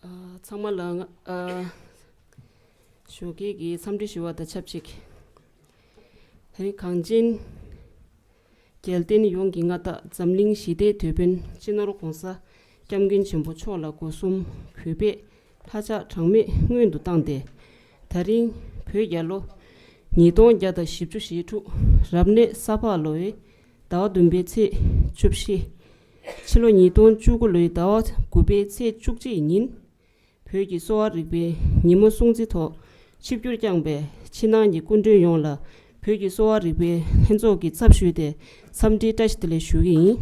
Tsangmalang shoki gi samdi shiwa da chapchik. Hani kangjin gelten yongi nga ta zamling shide tubin chinaro kongsa kiamgin chimbo chola kusum kyube taja changme nguyen du tangde. Taring pyo yalo nidong yada shibchu shichu rabne sapa loe dawa dumbe tse chupshi. Chilo nidong chugu loe dawa gube tse chukji inin. Pyo ki Sowa-Rigpa nimo sungzi to chipgyur kyangbe chinangyi kundun yongla pyo ki Sowa-Rigpa henzo ki tsapshu de samdi tashdele shugi yin.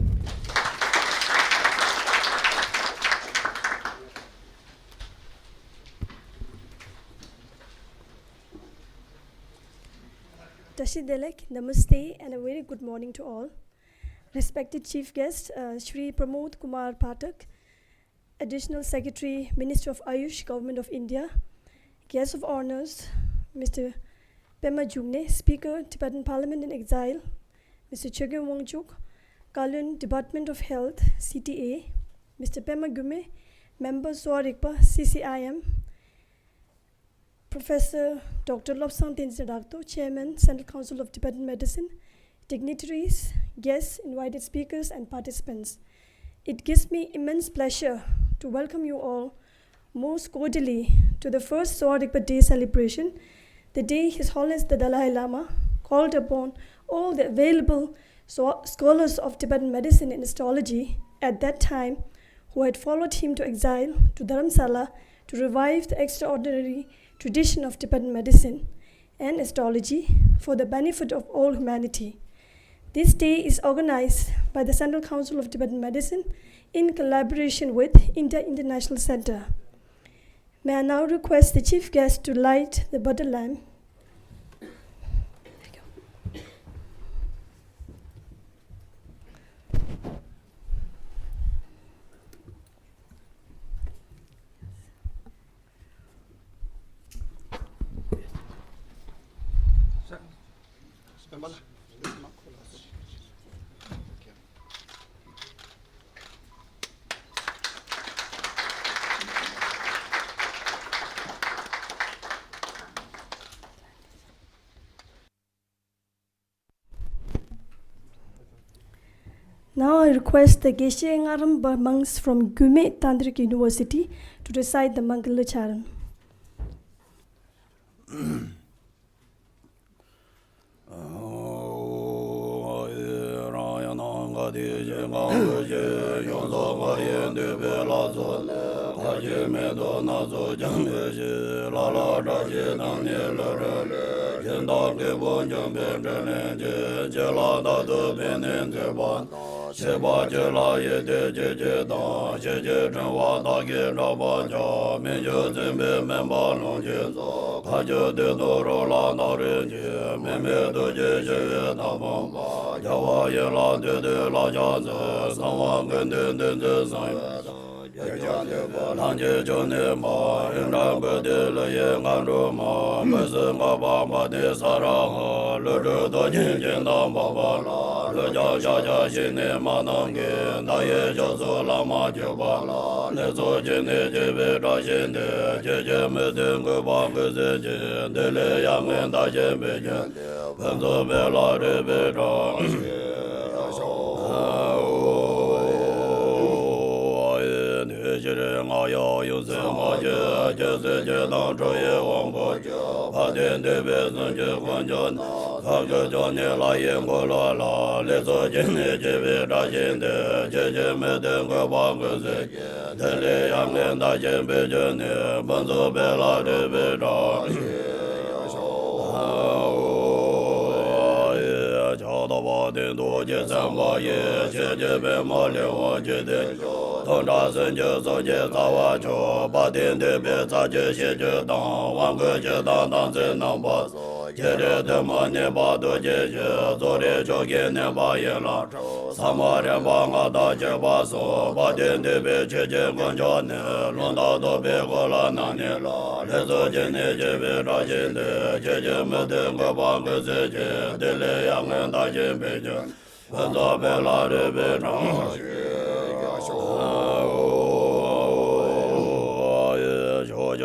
Tashidelek, Namaste, and a very good morning to all. Respected Chief Guest, Shri Pramod Kumar Pathak, Additional Secretary, Minister of Ayush, Government of India, Guest of Honors, Mr. Pema Jugne, Speaker, Tibetan Parliament in Exile, Mr. Chogyam Wangchuk, Kalyan, Department of Health, CTA, Mr. Pema Gume, Member Sowa-Rigpa, CCIM, Professor Dr. Lobsang Tenzin, Chairman, Central Council of Tibetan Medicine, dignitaries, guests, invited speakers, and participants. It gives me immense pleasure to welcome you all most cordially to the first Sowa-Rigpa Day celebration, the day His Holiness the Dalai Lama called upon all the available scholars of Tibetan medicine and astrology at that time who had followed him to exile to Dharamsala to revive the extraordinary tradition of Tibetan medicine and astrology for the benefit of all humanity. This day is organized by the Central Council of Tibetan Medicine in collaboration with India International Center. May I now request the Chief Guest to light the butter lamp. Now I request the Geshe Ngaram monks from Gume Tantric University to recite the Mangala Charan.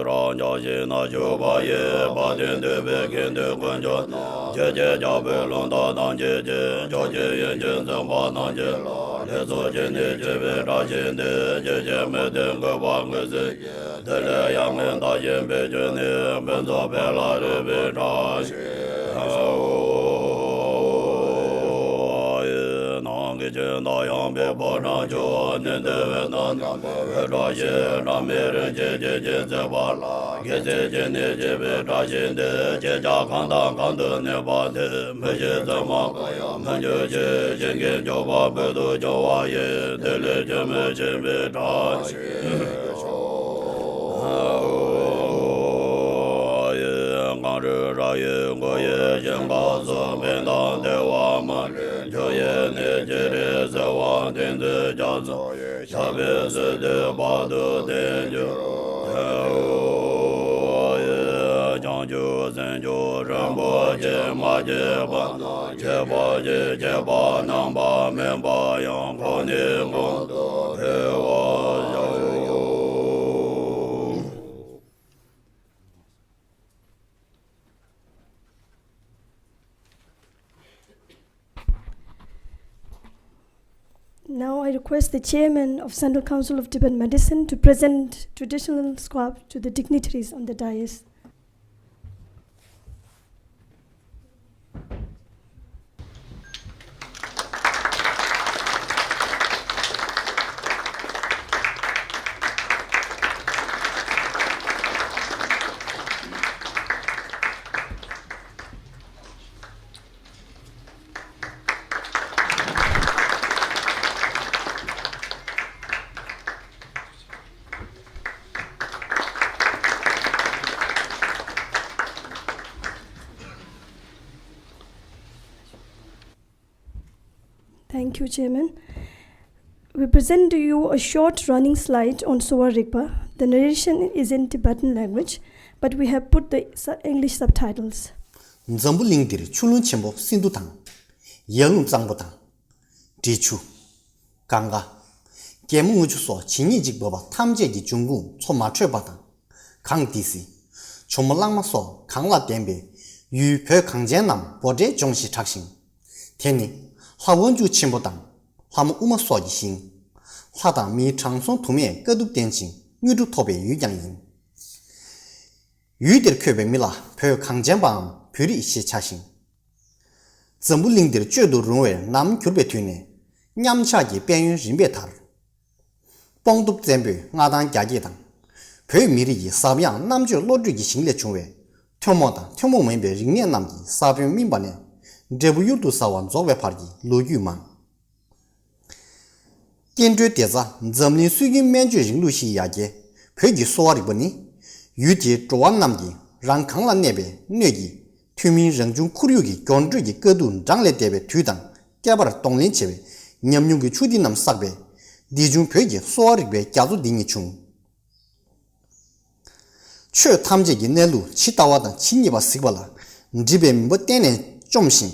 Jiran Jaji Na Jubaye Badin De Bekin De Kunjo Jeje Jabe Londa Nanje Joje Yenjin Zamba Nanje Lezo Jene Jebe Rajin De Jeje Meden Gaba Ngeze Dele Yang Da Yembe Jene Benzo Bela Rebe Raj Na yang be bo na jo ne de na ra ye na me re je je je ze ba ge ze je ne je be ra je de je ja kan da kan de ne ba de me je ze ma me je je je ge jo ba be do jo wa ye de le je me je be ra ra ye go ye yen ga zo me na de wa ma jo ye ne je re za wa den de ja zo sha be ze de ba de de jo ye jang jo zen jo ran bo je ma je ba nam ba men ba yang ko ne mo he wa yo Now I request the chairman of Central Council of Tibetan Medicine to present traditional squab to the dignitaries on the dais. Thank you, Chairman. We present to you a short running slide on Sowa-Rigpa. The narration is in Tibetan language, but we have put the English subtitles. Nzambu lingdiri chulun chimbo sindu tang, yelung zangbo tang, dichu, ganga, gemu nguju so chinyi jikboba tamje gi jungung cho ma chwe batang, kang disi, chomo langma so kangla denbe, yu pyo kangjen nam boje jongshi chakshing. Teni, hwa wonju chimbo tang, hwa mo uma so yi xing, hwa tang mi changsong tume geduk denjing, ngudu tobe yu yang yin. Yudir köbe mila pyo kangjen bang, pyuri ishi chashin. Zambu lingdir juedu rungwe nam kyurbe tuyne, nyamcha gi bianyun rinbe tar. Bongduk zembu ngadan gyagi tang, pyo miri yi sabyang namju lodru gi shingle chungwe, tyomo tang tyomo menbe ringne namgi sabyang minba ne, drebu yurdu sawan zowe pargi lo yu man. Gendru deza zamlin sugin menju ringlu shi yage, pyo gi Sowa-Rigpa ni, yuji zhuwan namgi rang kangla nebe nyogi, Tumin rengjung kuryugi gyondrugi gedun jangle debe tuyudang gyabar donglin chebe nyamnyungi chudi nam sakbe dijung pyogi Sowa-Rigpa gyazu dingi chung. Chö tamjegi nelu chitawadang chinyiba sikbala njibe mbo tenen chomshin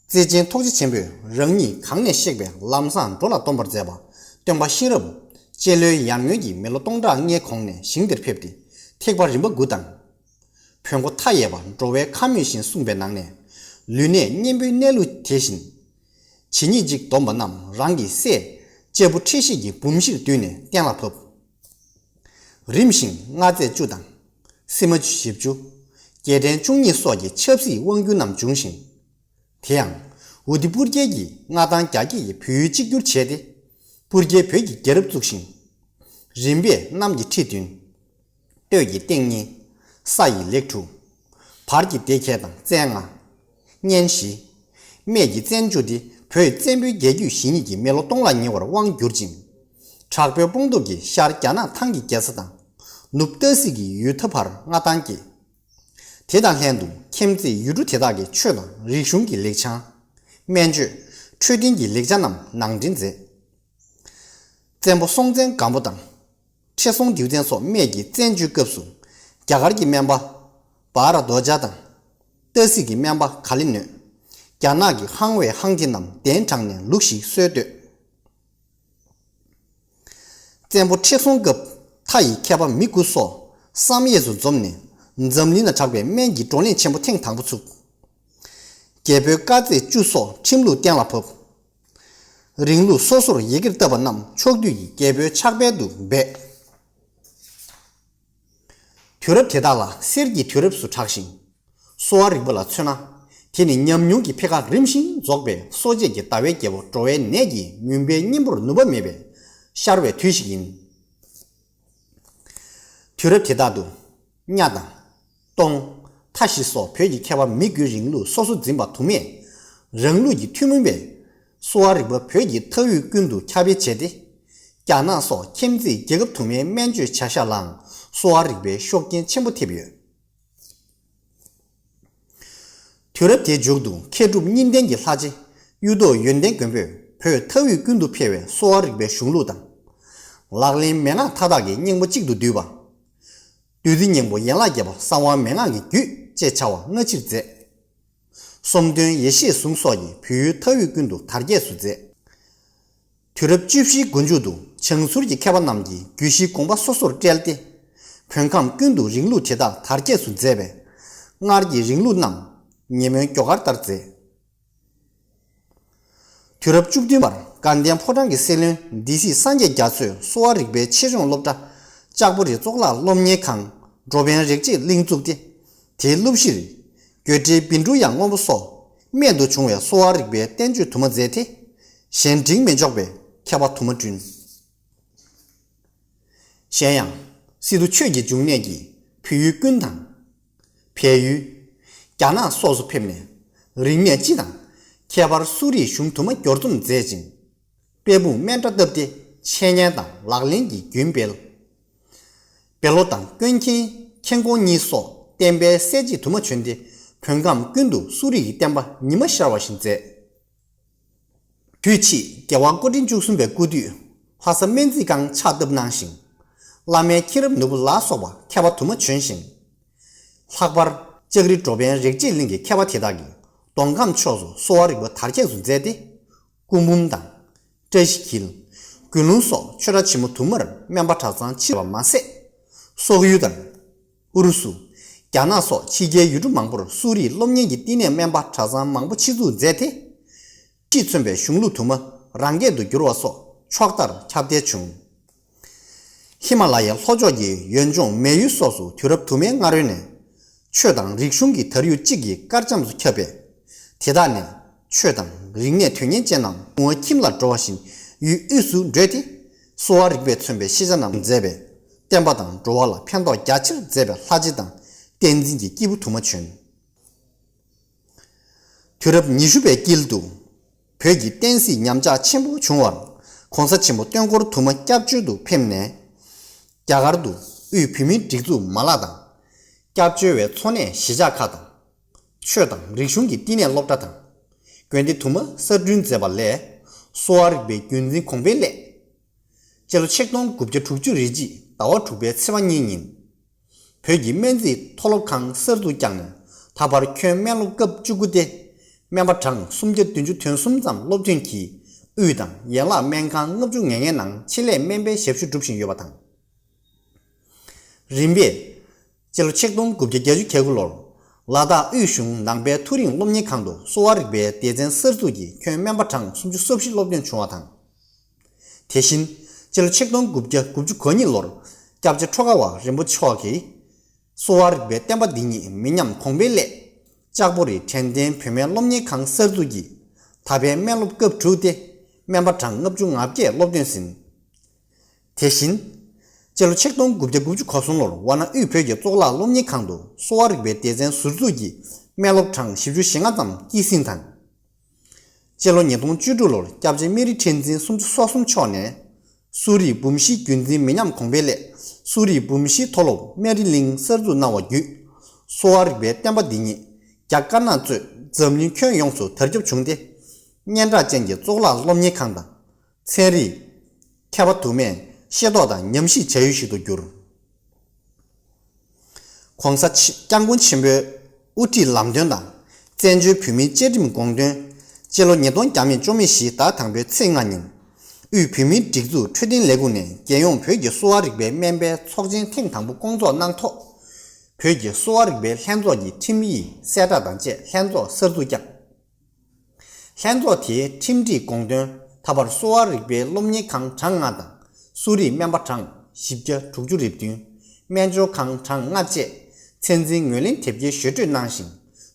zejen tokji chenbe rengni kangne shekbe lamsan dola dombar zeba tenpa shirabu jelyo yamyogi melo tongda nge kongne shingder pepdi tekbar rimba gudang 평고 타예바 조외 카미신 숭배낭네 류네 님비 내루 대신 진이직 돈반남 랑기 세 제부 치시기 붐실 뒤네 땡라법 림신 나제 주당 세머주십주 계된 중리 소기 첩시 원균남 중심 태양 우디 부르게기 나단 갸기 표직규 체데 부르게 표기 결합죽신 림베 남기 티든 여기 땡니 사이 렉투 파르기 대케당 쟁아 년시 매기 젠주디 표 젠비 예규 신이기 멜로 동란이월 왕규진 작별 봉도기 샤르잖아 탕기 게스당 눕더시기 유터파르 나단기 대당 핸두 캠지 유루 대다기 최다 리슌기 렉창 면주 최딩기 렉자남 낭진제 젠보 송젠 감보당 최송 디우젠소 매기 젠주 급수 갸가르기 멤버 바라 도자당 더시기 멤버 칼린네 갸나기 항외 항진남 덴창네 룩시 쇠드 젠보 최송급 타이 캬바 미쿠소 3月수 좀네 점리나 작배 맨기 존리 첨부 탱 당부수 개별까지 주소 침루 땡라법 링루 소소로 얘기를 떠번남 촉두기 개별 착배도 배 튜럽 대달라 세르기 튜럽수 착신 소아리블라 츠나 티니 냠뇽기 폐가 림신 족배 소제기 따외 개보 조에 내기 민배 님부로 누범메베 샤르베 뒤식인 튜럽 대다도 냐다 동 타시소 벽이 캐바 미규링루 소수 짐바 투메 릉루기 튜문베 소아리버 벽이 터위군도 캬비 제디 야나소 김지 계급 투메 맨주 차샤랑 소아리베 쇼긴 첨부티비요 튜럽 대족도 캐줍 닌덴기 사지 유도 연된 근별 표 터위군도 피해 소아리베 슝루당 락린 메나 타다기 닝모 찍도 뒤바 뒤딩보 연락해봐 상와 메나기 규 제차와 너치제 솜든 예시 숭소기 표 터위군도 다르게 수제 튜럽 집시 군주도 청수리 캐반 남기 규시 공부 소소를 짤때 평감 군도 링루 제다 다르게 수제베 나르기 링루 남 니면 교갈 따르제 튜럽 죽디말 간디안 포장기 셀린 디시 산제 자수 소아릭베 체종 롭다 짝부리 쪽라 롬니캉 조변 릭지 링죽디 대룹시 gö제 빈주 양원부소 면도 중에 소아릭베 땡주 투마제티 현징 면적베 캬바 투마준 현양 시도 최기 중내기 피유군당 폐유 야나 소수 폐네 링내지당 캬바르 수리 흉투마 겨tum 제진 빼부 멘터덥디 체냐당 락링기 균벨 벨로당 끈키 켄고니소 템베 세지 투마춘디 평감 끈도 수리 템바 니마샤와신제 뒤치 개왕고린 주순베 구디 화서 멘지강 차듭낭신 라메 키럽 누부 라소바 캬바 투마춘신 학바르 저그리 조변 렉질링기 캬바 테다기 동감 초소 소아리고 다르게 순제디 구문당 제시킬 근운소 추라치무 투머를 멤바타산 치바 마세 소유들 우르수 야나소 치게 유주 망부를 수리 롬년기 띠네 멤바타산 망부 치주 제티 치춘베 슝루 투머 랑게도 교로와서 추악다르 잡대충 히말라야 호조기 연종 매유소수 튜럽 투메 가르네 최당 릭슝기 더리우 찌기 깔잠수 켜베 대단해 최당 링내 튀년 제남 뭐 김라 조하신 유 이수 제티 소아릭베 춘베 시자남 제베 템바당 조알라 편도 야치 제베 하지당 땡진기 기부 투마춘 튜럽 니슈베 길도 벽이 댄시 냠자 침부 중원 공사 침부 땡고로 투마 cap주도 팹네 야가르도 이 비밀 직주 말하다 cap주의 촌에 시작하다 최당 리슝기 띠네 롭다다 괜디 투마 서준 제발레 소아르베 균진 공벨레 제로 책동 급제 tuk주 리지 다와 투베 치반니닌 벽이 맨지 톨록강 서두 장는 다바르 켐멜로 급주구데 멤버창 숨제 든주 튼숨잠 롭진키 의당 예라 맹강 롭중행에낭 칠레 멤베 셰프슈 줍신 요바당 림베 제로 책동 급제 계주 개굴로 라다 의슝 낭베 투링 롬니캉도 소아르베 대전 서두기 켐멤버창 숨주 섭시 롭진 중화당 대신 제로 책동 급제 급주 권일로 잡제 초가와 림부 초기 소아르베 템바디니 미냠 공벨레 짝보리 텐덴 표면 롬니캉 서두기 답에 멜롭급 주대 멤버창 업중 앞게 롭된신 대신 제로 책동 급제 급주 거순로 와나 의표게 쪼라 롬니캉도 소아르베 대전 수두기 멜롭창 시주 싱아담 기신탄 제로 니동 주주로 잡제 미리 텐진 숨주 소숨 초네 수리 붐시 균진 미냠 공벨레 수리 붐시 톨로 메릴링 서주 나와규 소아르베 템바디니 약간나주 점린 큰 용수 더접 중대 년자 전제 쪼라 롬니캉다 체리 캬바투메 시도다 냠시 제유시도 교르 광사 장군 침배 우티 람전다 전주 표미 제림 공된 제로 니돈 자민 좀이시 다 당배 생아님 유 비밀 직주 최딘 레군에 개용 표기 소와-Rigpa 멤버 촉진 탱당부 공조 낭토 표기 소와-Rigpa 현조기 팀이 세다단제 현조 서두작 현조티 팀지 공동 타발 소와-Rigpa 롬니 강 장하다 수리 멤버 장 십자 죽주립등 면조 강 장하제 천진 nguyên 탭기 쉐주 난신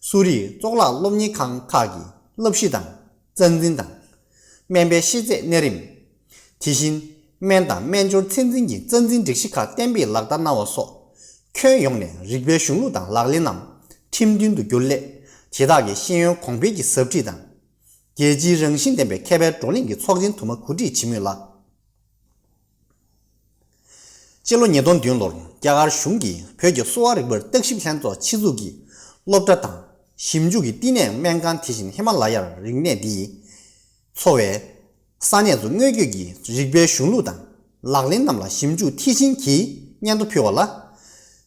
수리 쪽라 롬니 강 카기 럽시당 전진당 멤버 시제 내림 대신 맨다 맨조 천진기 전진 직시카 댐비 락다 나와서 쾌용내 리베 슝루당 락리남 팀딘도 교래 제다기 신용 공백이 섭지당 계지 정신 댐베 개별 조링기 촉진 투마 구디 지밀라 제로 니돈 딘로 야갈 슝기 표기 소와-Rigpa 떡십 현조 치주기 롭다당 심주기 띠네 맹간 대신 히말라야 링네디 소외 산예주 뇌격이 Rigpa 슝루당 락린남라 심주 티신기 년도 표월라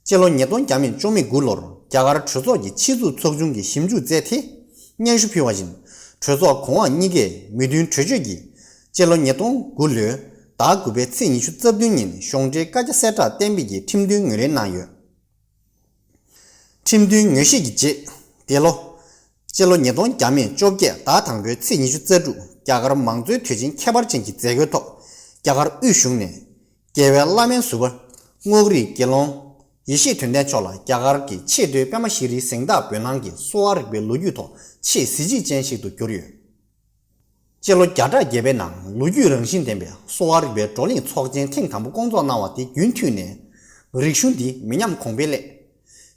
제로 니돈 자민 좀이 굴로로 야갈 추조기 치주 촉중기 심주 제티 년수 표와진 추조 공원 니게 미든 최저기 제로 니돈 굴려 다급의 층이슈 접등인 형제까지 세타 댐비기 팀등 의뢰 나요 팀등 의식이지 대로 제로 니돈 자민 쪽게 다당의 층이슈 접주 야가르 망조의 퇴진 개발진기 제거도 야가르 의슝네 개발라면 수벌 ngogri kelong yishi tunde chola yagar ki chi de pema shiri sengda benang ki sowa-Rigpa luyu to chi siji jenshi do gyoryo jelo jada gebe nang luyu rengshin dembe sowa-Rigpa zholing chokjen ting tambu gongzuo nawa di yun tu ne rikshun di minyam kongbele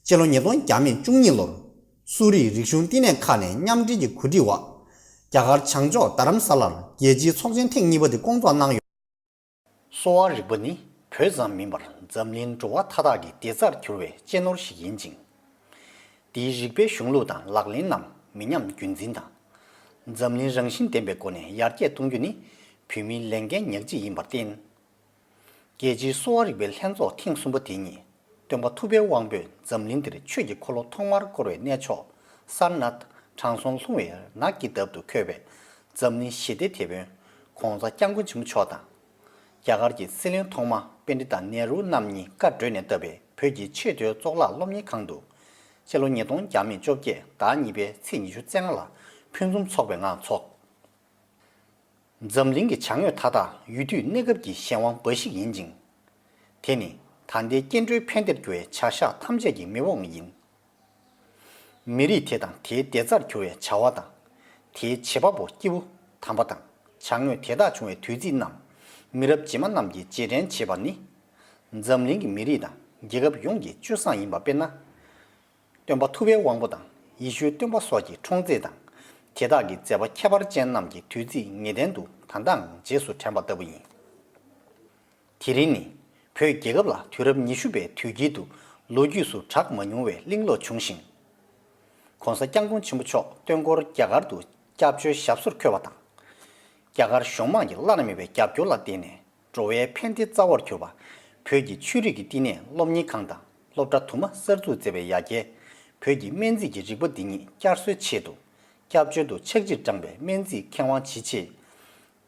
jelo nyedon jamin chungni lor suri rikshun dine kane nyamdi ji kudiwa yagar changjo daram salar yeji chokjen ting nibo di gongzuo nang sowa-Rigpa ni 표전 민버 점린 조와 타다기 대자르 교회 제노르시 인징 디직베 슝루당 락린남 미냠 군진당 점린 정신 댐베코네 야르게 동균이 비밀 랭게 녀지 임바틴 계지 소와-Rigpa 현조 팅숨버티니 덤바 투베 왕베 점린들의 최기 콜로 통마르 코로에 내초 산낫 장송 송웨 나기답도 쾌베 점린 시대 대변 공자 장군 중초다 야가르기 실링 통마 벤디다 네루 남니 까드네 더베 표기 최대 쪽라 롬니 강도 셀로 니동 자민 쪽게 다니베 신이주 짱라 편좀 속뱅아 속 점링기 장여 타다 유뒤 내급기 현왕 버식 인증 테니 단대 견주의 편들 교회 차샤 탐재기 매봉인 미리 대당 대대जार 교회 자와당 대치바보 기부 탐바당 장여 대다 중에 뒤진남 미럽지만 남기 지렌 치바니 점링기 미리다 계급 용기 주상 임바 뺐나 덤바 투베 왕보다 이슈 덤바 소지 총제당 대다기 제바 개발 젠 남기 뒤지 니덴도 단당 제수 템바더비 디리니 표 계급라 뒤럽 니슈베 뒤기도 로규수 작먼용외 링로 중심 konsa kyangkung chimbucho tengor kyagardu kyabcho shabsur kyobata kyagar shongmangi lanamibe kyabcho la dine zhowe penti zawar kyoba pyogi churigi dine lomni kangda lobda tuma sarzu zebe yage pyogi menzi gi rigbo dini kyarsu chedu kyabcho do chekjir jangbe menzi kyangwang chichi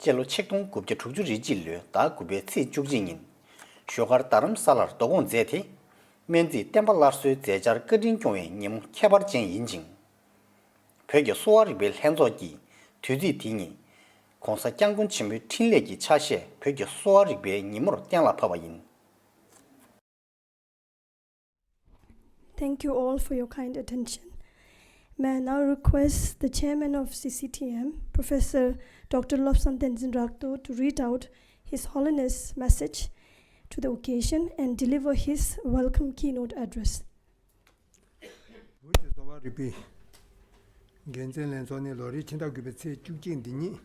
jelo chekdong gubje chukju rijilyo da gubye tsi chukjingin shogar daram salar dogon zeti menzi tembalarsu zejar gudin kyongwe nim kebar jen injing pyoge Sowa-Rigpa henzogi tuzi dini konsa kyanggun chimbu tinlegi chashe pyoge Sowa-Rigpa nimur tenla pabayin. Thank you all for your kind attention. May I now request the chairman of CCTM, Professor Dr. Lobsang Tenzin Rakto, to read out His Holiness' message to the occasion and deliver his welcome keynote address. Sowa-Rigpa genzen lensone lori chinda gubetse chukjing dini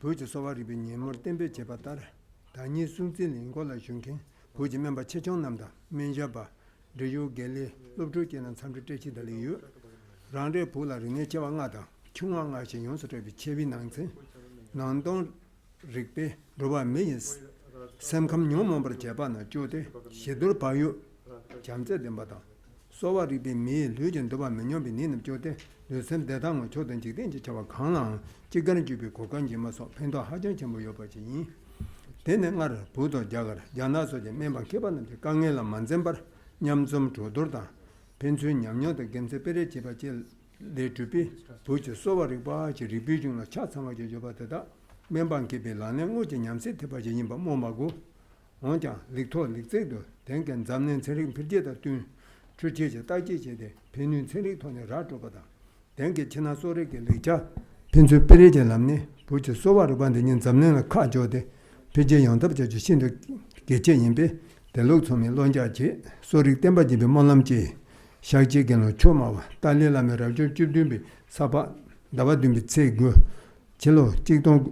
boje Sowa-Rigpa nyemor tembe chebatar dani sungzin lingola shunken boje memba chechong namda menjaba reyo gele lobjo kenan samje techi daliyu rangre pola rine chewa ngada chungwa nga shin yonsrebi chebi nangse nandong Rigpa roba meyes samkam nyomombar cheba na jode shedur payo jamze dembada Sowa-Rigpa mi lujin doba minyobi ninam chote lusem dedang choten chikden chi chawa kanglang chikgan jubi kokan jima so pendo hajan chenpo yoba chi yin. Tene ngar budo jagar jana soje memba keba namche kange la manzembar nyamzom chodur da pensu nyamnyo da gemse pere cheba chi le chupi buchi Sowa-Rigpa chi ripi jungla cha tsama chi yoba tada memba kebe lane ngochi nyamse tepa chi yinpa momagu onja likto likzekdo tenken zamnen tserik pirje da tun chucheche takjeche de penun tserik tone rachopada tenke china soreke likcha pensu pereje lamne buchi Sowa-Rigpa de nyen zamnen la ka jo de peje yangtabja ju shindu geche yinpe delok tsome lonja che sorik tenpa jibe molam che shakje genlo chomawa tali lame rabjo chubdunbi sapa dawa dunbi tse gu chelo chikdong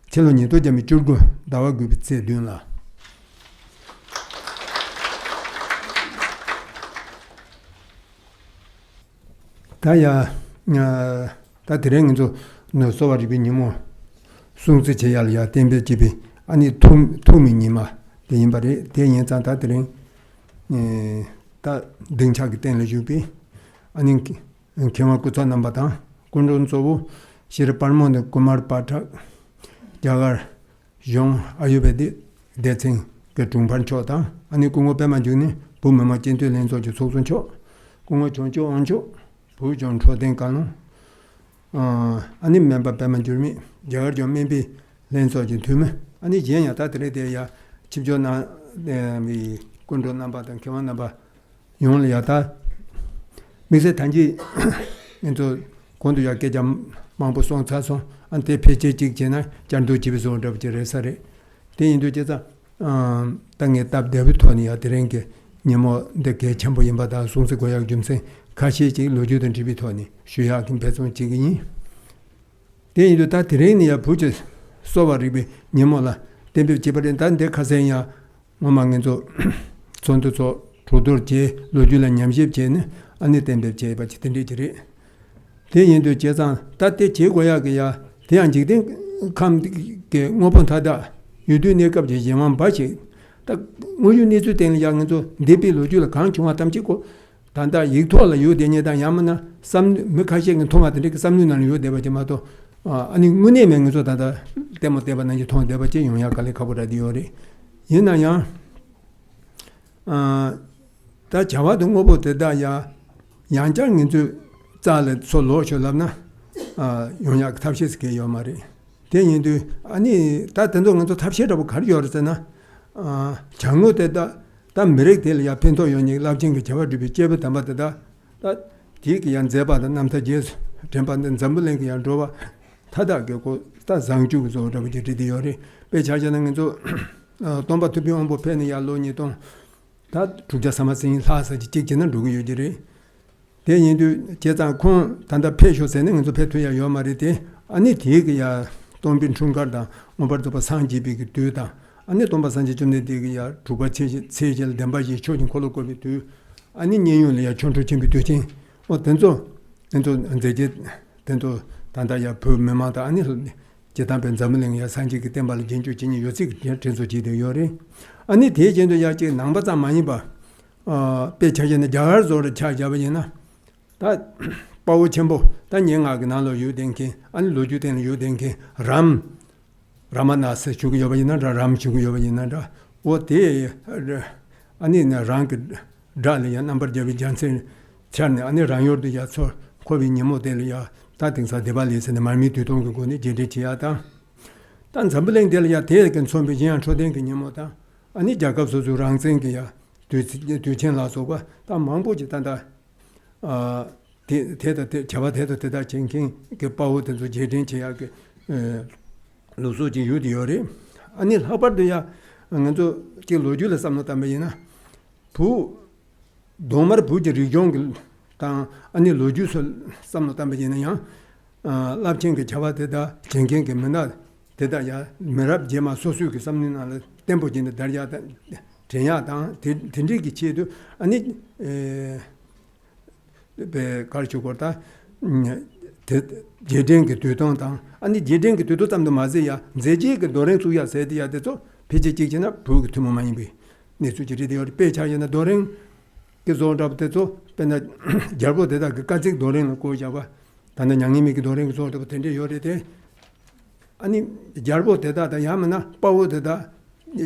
chelo nyeto jami churgu dawa gubi tse dun la 다야 다 드랭도 너 소와리비 니모 숭지 제야야 덴베 집이 아니 투미니마 대인바리 대인자 다 드랭 다 등차기 때문에 주비 아니 경화고 전남바다 군론소부 시르팔몬데 కుమార్పాట 자갈 용 아유베디 대칭 그 중반초다 아니 공업에만 주니 보면만 진퇴 렌소지 속순초 공업 전조 원조 부정 초된 가능 아니 멤버 빼면 줄미 저거 좀 멤비 렌소지 되면 아니 제냐 다 들에대야 집조나 미 군도 남바던 경원 남바 용을야다 미세 단지 인도 공도야 개점 망보송 차송 안테 폐제 직전에 잔도 집에서 온다버지래서래 대인도 제자 땅에 답대비 토니야 드랭게 니모 데게 전부 임바다 송세 고약 좀세 가시지 로주던 집이 토니 쉬야 김배송 지기니 대인도 다 드랭이야 부지 소바리비 니모라 덴비 집에 단데 가세야 뭐망엔조 존도조 조돌제 로주라 냠십제네 아니 덴비 제바 지든지리 대인도 제상 따때 제고야게야 대안직된 감게 오번타다 유두네갑제 예만 바치 딱 뭐유니주 된 양은도 네빌로줄 강중화 담지고 단다 이토라 유대녀다 야마나 삼 메카시는 통하던데 그 삼륜을 유대바지마도 아니 문예명도 다다 때문에 대바는 통대바지 용약깔이 가보라디오리 얘나야 다 자와도 뭐보다야 양장인주 자를 솔로셔라나 용약 탑시스게 요 말이 대인도 아니 다 된동도 탑시라고 가르쳐잖아 장로대다 다 메렉될 야펜도 용이 랍징게 잡아주비 제베 담바다 다 디게 양제바다 남타 제스 전반된 잠불랭게 양로바 타다게고 다 장주고 저러지 디디요리 배차자는 저 돈바투비 온보 페니 야로니 돈다 주자 사마신 사사지 찍지는 누구 유지리 대인도 제장콘 단다 폐쇼세는 저 페투야 요 말이데 아니 디게야 돈빈 중간다 뭐버도 상지비기 되다 아니 돈바산지 좀내 디게야 두바체 세젤 덴바지 초진 콜로콜비 되 아니 년요리야 총초 준비 되지 된조 안제제 된조 단다야 부메마다 아니 제단변 잠을랭이야 상지기 덴발 진주 진이 요지 전소지도 요리 아니 대전도 야지 남바자 많이 봐 배차전에 자르조를 차잡이나 다 바우 첨보 다 영하게 나로 유den게 아니 로주된 유den게 라마나스 주고 여바이나 람 주고 여바이나 오데 아니 나 랑크 달이야 넘버 제비 잔센 찬네 아니 랑요도 야서 코비니 모델이야 다 등사 대발리스네 말미 뒤동고 거니 제데치야다 단 잠블랭 될이야 대근 손비지야 초된 게 니모다 아니 자갑소주 랑생게야 뒤첸라소가 다 망보지 단다 대다 잡아대도 대다 쟁킹 그 바우든도 제den치야 그 로소지 유디오리 아니 하버드야 안도 그 로주를 삼노다메이나 부 도마르 부지 리종 다 아니 로주를 삼노다메이나야 랍징 그 잡아대다 쟁킹 그 맨날 대다야 메랍 제마 소수기 삼니나 템포진의 달야다 제야다 딘디기 치도 아니 배 가르쳐거다 제den게 되던다 아니 제den게 되도담도 맞아야 제제게 도랭 수야 세디야 돼서 배제직이나 부그 투모만이 비 내수지리 되어 배차이나 도랭 그 존답도 배나 잘보되다 그 까지 노래는 고자봐 단단 양님이 그 노래는 소도 텐데 요래대 아니 잘보되다 야면나 빠워되다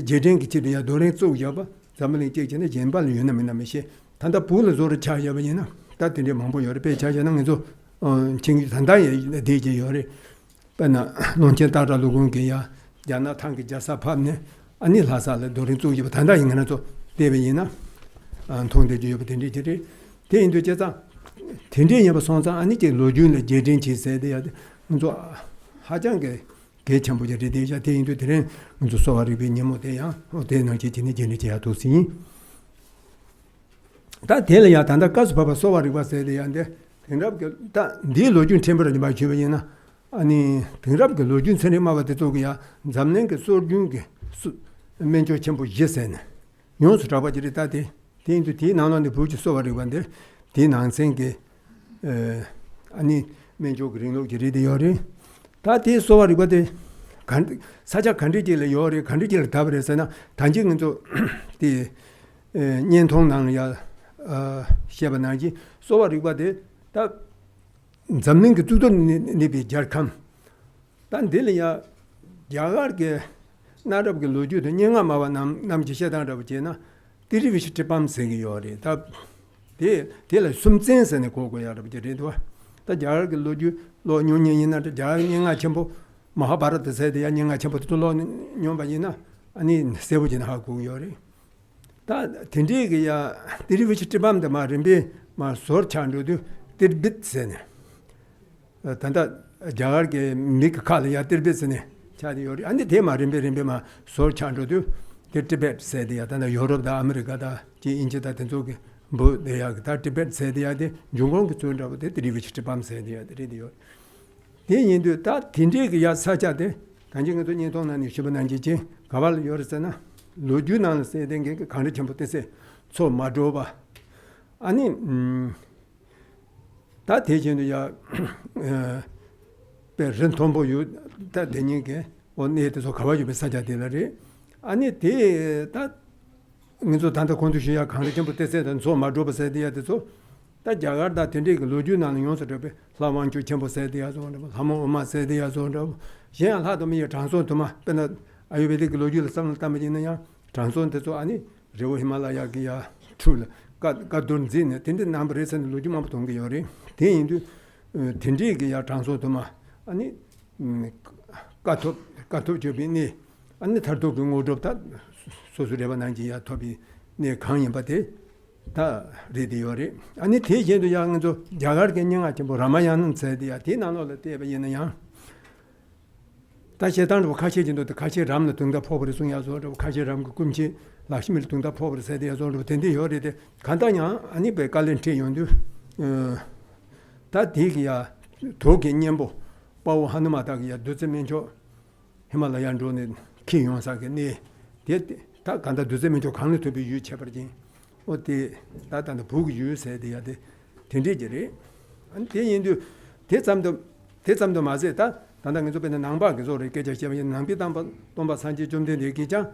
제den기 치리야 노래 쪼자봐 잠을 제전에 젠발 유나면나면시 단다 불을 조를 차야버니나 다든지 망보 요래 배 차야는 그래서 징기 단다에 대제 요래 배나 논체 따라 누군게야 야나 탄기 자사 팜네 아니 하살에 노래 쪼지바 단다 인간도 대변이나 통대주 옆에 된지들이 대인도 제자 된지 옆에 손자 아니 제 로준의 제den치 세대야 먼저 하장게 개참부절이 되자 대인도 들은 먼저 소화리비 님모대야 어때는 지진이 제야 도시 다 대려야 단다 가서 봐봐 소화리바 세대야인데 등랍게 다네 로준 템버를 좀 주변이나 아니 등랍게 로준 세네마가 되도기야 잡는 게 소준게 맨저 첨부 예세네 용수 잡아지리 다대 대인도 뒤 나오는데 부지 소화리반데 뒤 난생게 아니 맨저 그린로 지리디요리 다뒤 소화리바데 사자 간디질 요리 간디질 답을했으나 단지는 또뒤 년통낭이야 시바나지 소화리바데 다 잡는 게 두도 니비 잘감 단 딜이야 야가게 나럽게 로주도 냥아마와 남지셔다라버지나 디리비시트 밤생이 요리 다 딜 숨센스네 고고야라버지도 다 야가게 로주 로뇽뇽이나 자냥아 전부 마하바라트 세대야 냥아 전부 또 뇽바이나 아니 세부진 하고 요리 다 딘디게야 디리비시트 밤데 말인비 마 소르찬도도 디르빗세네 단다 자가게 미카칼이야 디르빗세네 자디 요리 안데 대마린베린베마 소르찬도도 디르빗 세대야 단다 유럽다 아메리카다 지 인제다 된쪽에 뭐 내야 다 디르빗 세대야데 중공게 존다보데 디리비시트 밤 세대야 디리디요 대인도 다 딘디게야 사자데 간징도 니동나니 시번난지지 가발 요르잖아 로주난 세den게 간을 전부 때세 소 마도바 아니 다 대전이야 베른 돈보유 다 되니게 언니에서 가봐주 배사자 되라리 아니 대다 민조 단다 콘두시야 간을 전부 때세던 소 마도바 세대야 돼서 다 자가다 된게 로주난 용서를 라만주 전부 세대야 좀 하모 엄마 세대야 좀 제한 하도 미 장소도마 배나 아유베디크 로주를 삼을 담이느냐 장소한테도 아니 레오 히말라야기야 툴 가돈진 텐데 남브레선 로주만 동게 요리 대인도 텐디게야 장소도마 아니 가토 저비니 아니 탈도 그거도다 소수레바 난지야 토비 네 강연바데 다 레디요리 아니 대제도 양도 야갈 개념하지 뭐 라마야는 세디야 디나노를 때베이느냐 다시 단도 가시진도 가시 람도 등다 포브를 송야서 가시 람 꿈치 라시밀 등다 포브를 세디야서 텐데 요리데 간단냐 아니 배 깔렌티 연도 다 디기야 도 개념보 바우 하누마다기야 두즈면조 히말라야안도네 키용사게 네 다 간다 두즈면조 강르토비 유체버지 어디 다단도 부기 유세돼야 돼 텐데지리 안 대인도 대삼도 맞았다 단단히 좀 낭바게 소리 깨져지면 낭비담 돈바 산지 좀 되는 얘기자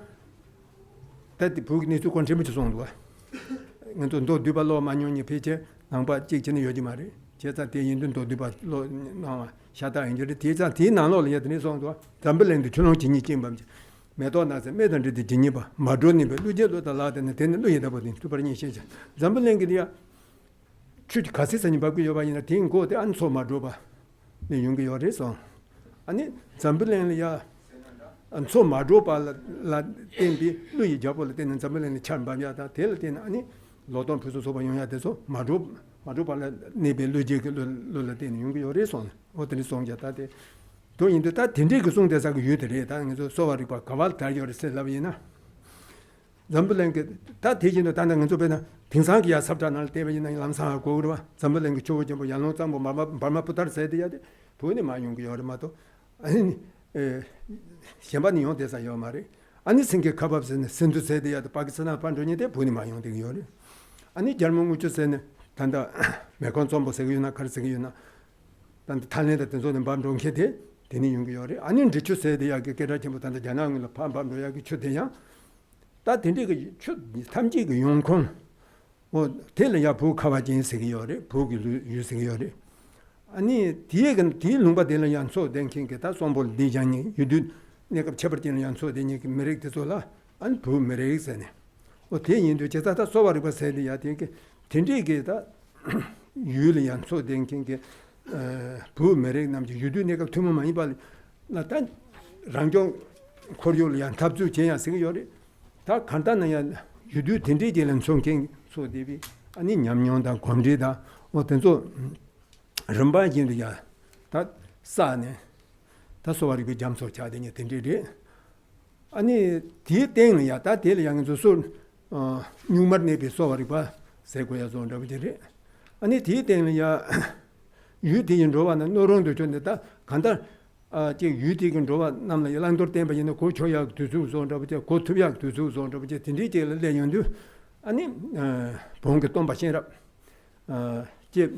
다디 부기니 조건 재미지 송도 또 뒤발로 만용이 페이지 낭바 찍지는 요지 말이 제자 대인도 또 뒤발로 나와 샤다 인저리 대자 대나노를 해드니 송도 담벨랜드 주는 진이 찜밤지 메도나세 메던데 진이바 마도니베 루제도 달라데네 되는 루이다 보니 두버니 시자 담벨랭기야 추지 가세선이 바꾸 여바이나 딩고데 안소 마도바 네 용게 요래서 아니 잠블랭이야 안소 마도바 라 땡비 루이 잡을 때는 잠블랭이 참바냐다 될 때는 아니 로돈 부서 소바 용야 돼서 마도바 네베 루제게 룰라 되는 용게 요래서 어떤 송자다데 도인도 다 딘디 그 송대사 그 유들이 당에서 소와리바 가발 달려를 셀라비나 잠블랭게 다 대진도 단단 건조배나 등산기야 삽자날 때문에 남상하고 그러와 잠블랭게 조조 뭐 양로장 뭐 말마부터 써야 돼 돈이 많이 용기 얼마도 아니 시험반이 용대사 요 말이 아니 생겨 가밥스는 선두 세대야 파키스탄 반도니 돼 돈이 많이 용되기 요리 아니 젊은 우주세는 단다 매건 좀 보세요나 가르세요나 단다 탈내던 소는 밤 용게 돼 되는 용기요리 아니는 지초 세대야게 깨라지 못한다 자나응을 밤밤도 야기 추대야 다 된데 그 탐지 그 용콩 텔레야 부 카바진 세기요레 부기 유세기요레 아니 뒤에는 뒤 룽바 되는 양소 댕킹게 다 손볼 디자니 유드 내가 쳐버리는 양소 되니 메릭트솔라 안 부 메릭세네 대인도 제자다 소바리바 세리야 되게 텐디게다 유리 양소 댕킹게 부 메릭 남지 유드 내가 투모 많이 발 나탄 랑종 코리올리안 탑주 제야 세기요레 다 간단한 유드 텐디게는 손king 소디비 아니 냠뇽다 곰리다 어떤소 럼바진도야 다 싸네 다 소와리비 잠소 차되니 텐디리 아니 뒤에 땡이야 다 뒤에 양도 소 뉴머네비 소와리바 세고야 존다비리 아니 뒤에 땡이야 유디인 로와는 노롱도 존데다 간다 제 유디긴 로와 남나 열랑도 땡바이는 고초약 두수 존다비지 고투약 두수 존다비지 텐디제를 내연도 아니 봉게 똥바신라 제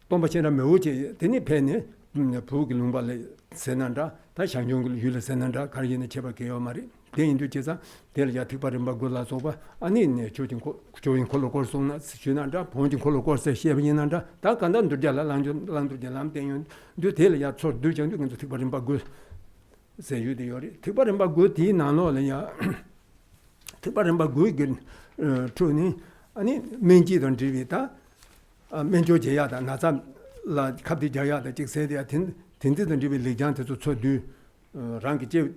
똥바신라 매우지 되니 배네 부기 룸발레 세난다 다 상종글 유를 세난다 가리네 제바게요 말이 대인도 제자 대리야 특발은 바골라서바 아니 네 조진 콜로 콜송나 시난다 본진 콜로 콜세 시에비난다 다 간단도 잘라 랑도 잘람 대인 도 대리야 초 두정도 근도 특발은 바골 세유디요리 특발은 바골 디 나노래야 특별한 바 구이긴 tru니 아니 menji던 지비다 men조제야다 나자 라 갑디자야다 직세대야 틴디던 지비 리장테도 초두 랑기 제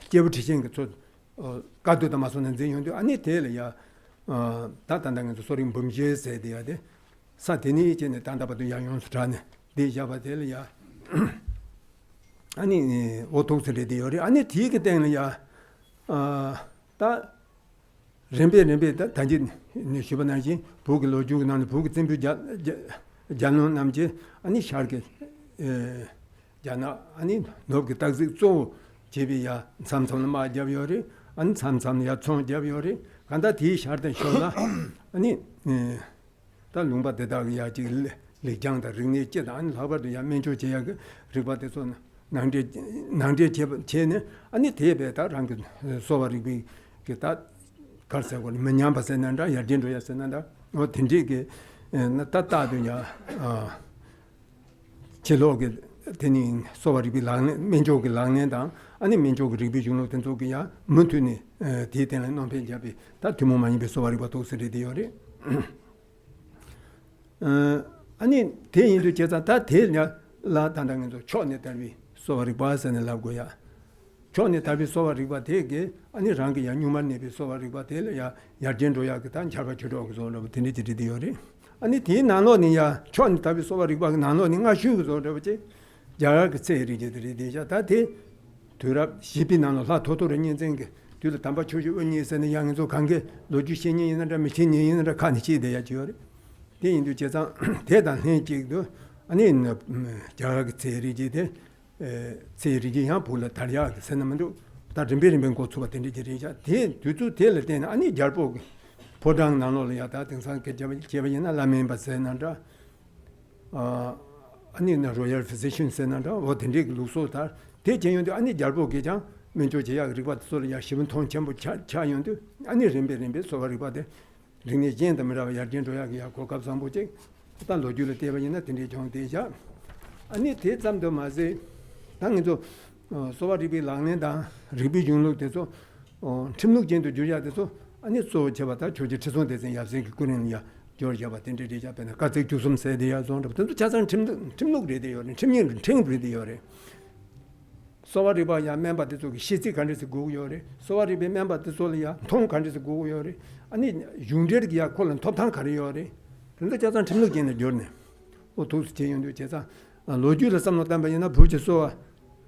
제부티신 그 가도다 마소는 제용도 아니 대래야 다단당에서 소림 범죄세대야 돼 사테니 이제는 단다바도 양용수라네 대자바 대래야 아니 오통스레디요리 아니 뒤게 때는야 다 렘베 단지 시바나지 보기 로주는 보기 템비 잔노 남지 아니 샤르게 자나 아니 너게 딱지 조 제비야 삼삼은 마잡요리 안 삼삼이야 총 잡요리 간다 뒤 샤르된 쇼나 아니 다 룽바 대다야 지 레장다 링네 제다 안 하버도 야 men조 제야 그 리바데서 난데 제네 아니 대베다 랑 소바리비 게다 갈세고 맨냠바세난다 야딘도야세난다 텐디게 나타타도냐 첼로게 테니 소바리비 랑 men조게 랑네다 아니 men조게 리비 중로 텐조게야 문투니 디테는 논펜잡이 다 규모만이 be 소바리바 도스리디요리 아니 대인도 제자 다 대냐 라 단당에서 초네 달비 소바리바세네 라고야 초네 달비 소바리바 되게 아니 랑게 야뉴만 네비 소바리바 되야 야젠도야 그단 잡아 주로 그러고 드니디디요리 아니 디 나노니야 초네 달비 소바리바 나노니 가슈 그러지 자가 그 세리제들이 되자 다디 두랍 시비 나노라 도도르 인생게 둘 담바 초주 은니에서는 양조 관계 로주신이 있는데 미신이 있는데 간이지 돼야죠 대인도 제자 대단해 지도 아니 자가 그 세리제데 세리지 한 볼라 달야 세나면도 다 준비를 고추가 된지리자 대 두두 될 때는 아니 잘보 보장 나눠야 다 등산 개념이나 라면 바세난다 아니 로열 피지션 세난다 어딘지 루소다 대전연도 아니 잘보 개장 menjo 제야 그리고 소리야 시분 통 전부 차연도 아니 렘베 소가리바데 링네 젠다메라 야젠도야기야 고갑상보제 일단 로줄을 때문에 된지 좀 되자 아니 대잠도 맞에 당연도 소바리비 랑네다 리비 중로 돼서 침묵전도 줄여야 돼서 아니 소 제바다 조지 최선 대선 야생 그거는야 조르자바 된지 잡에 같이 주섬 세대야 zon도 자산 침묵이 돼요 침묵이 챙부리 돼요래 소와리바 야 멤버들 쪽이 시티 간에서 고요래 소와리비 멤버들 소리야 통 간에서 고요래 아니 융제기야 콜은 톱탕 가려요래 근데 자산 침묵이네 jorne 오토스 제연도 제사 로주를 삼노단 바이나 부지소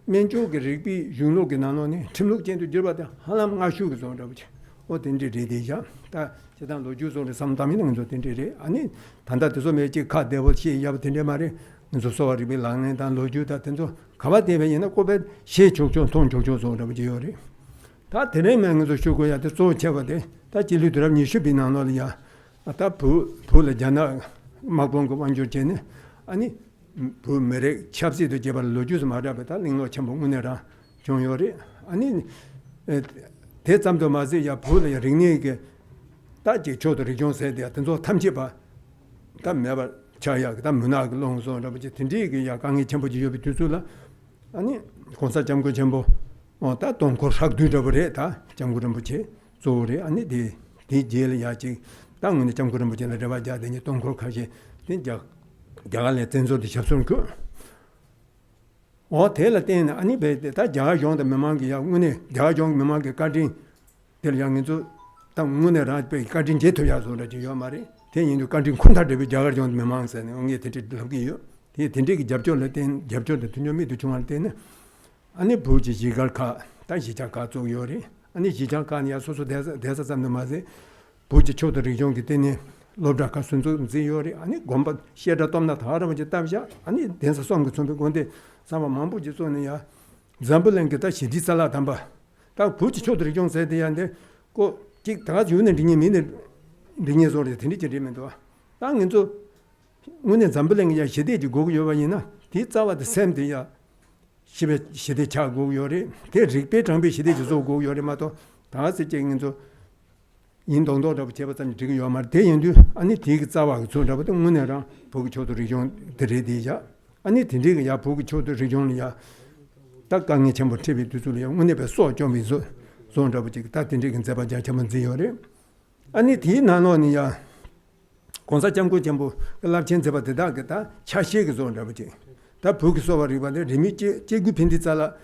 면조게 리비 융로게 나노니 침묵전도 저바다 하나만 아슈고 zon다부지 어딘지 리디자 다 제단 로주소를 삼담이는 거 된지리 아니 단다도서 매지 카데버시 야버된데 말이 소소리비 랑네단 로주다 된도 가바데베이나 고베 시족조 통족조소라부지요리 다 되네면서 쇼고야 또 제바데 다 질리더라 니슈비나노리야 아타 불레잖아 마봉고 완조제네 아니 부메레 찹시도 제발 로주스 마라베다 링노 참봉문에라 종요리 아니 대잠도 맞이야 불레 링니게 다 지초도 리존 세대 된소 탐지바 다 매바 차야 다 문학 롱소 라버지 딘디기 야 강이 전부 지요비 두술라 아니 공사 잠고 전부 다 동고 삭두저버래 다 잠고는 부치 조리 아니 디 제일 야지 당은에 잠고는 부치나 레바자 되니 동고 가지 진짜 야갈에 된소디 접선 그 대라 때는 아니 배다 자용의 메망기야 문에 자용 메망기 까진 될 양인도 당 문에 라베 까진 제토야 소라지 요 말이 대인도 까진 콘타데비 자가용 메망세네 응게 되들기요 이 딘디기 잡조를 땐 잡조도 두념이도 중할 때는 아니 부지 지갈카 다시 작가 쪽 요리 아니 지장간이야 소소 대사 잡는 맛에 부지 초들이 용기 때문에 로드라카 순수 지요리 아니 곰바 시에다 덤나 다르면 이제 담자 아니 대사 송그 좀 건데 사마 만부지 소네야 잠블랭게다 시디살라 담바 딱 부지 초들이 용세 돼야인데 꼭직 다 주는 링이 소리 들리지면도 당연히 오늘 잠블랭이야 시대지 고고요바이나 뒤자와도 샘데야 시대 차 고요리 대릭배 장비 시대지 고요리마도 다스 쟁인도 인동도도 제버선 지금 요말 대인도 아니 뒤자와 조라부터 문에랑 보기 초도리 좀 드레디자 아니 딘디가 야 보기 초도리 좀이야 딱 강에 전부 TV 두줄이야 문에배 쏘좀 있어 손잡지 다 딘디긴 잡아자 전문 지요리 아니 뒤 나노니야 공사 장고 전부 연락전 잡아다 그다 차시게 손잡지 다 보기 소바리반데 리미지 제구 빈디살라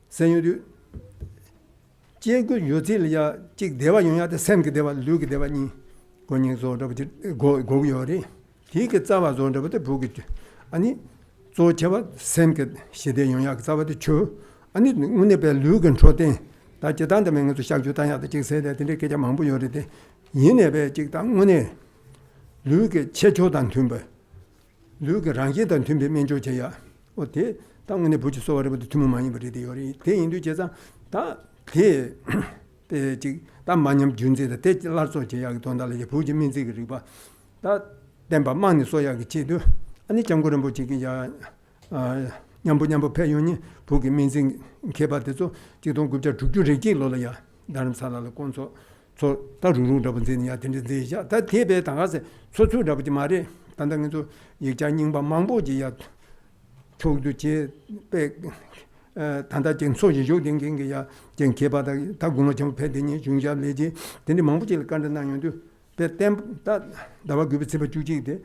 생유도 제구 요질이야 직 대화 용야데 샘게 대화 루게 대화니 권영 손잡지 고고요리 뒤게 잡아 손잡지 보기 아니 저 제가 샘게 시대 용약 잡아도 줘 아니 문에배 루근 초대 다 제단데 맹도 시작주 다야데 직 세대 되게 계자 망부 요리데 얘네배 직 당문에 루게 최초단 tumbe 루게 랑게단 tumbe 면조제야 어때 당연히 부지 소리부터 tum을 많이 버리대 요리 대인도 제자 다대직 만년 준제다 대라서 제약 돈달에 부지 민지 그리고 다 덴바 많이 소야기 제도 아니 정거는 부지기야 냠부 패윤이 부기 민지 개발돼서 지동 급자 죽주르기 로라야 나름 살아를 건소 저 다루루다 번제니야 된데야 다 대배 당가서 소초라버지 말이 단단히도 얘기자닝바 망보지야 초두제 백 단다진 소지 요딩 게야 전 개바다 다 군어 좀 패되니 중자내지 근데 망보지를 간다는 나요도 배템 다 다바 규비세 주지데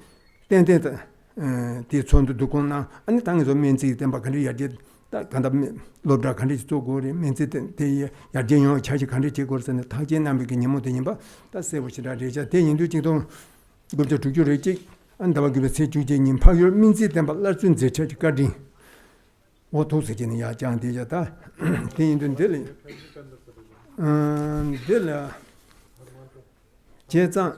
땡땡다 뒤촌도 두고나 아니 당에서 면지 템바 간리야 다 간다 로드라 간리 쪽고리 면제된 대야 야jen요 차지 간리 제거서는 타제 남비게 님모되니 봐다 세부시라 레자 대인도 지도 그저 주주레지 안다바 그베세 주제님 파열 민지된 발라준 제처지까지 오토세진이 야장되자다 대인도 들리 들라 제장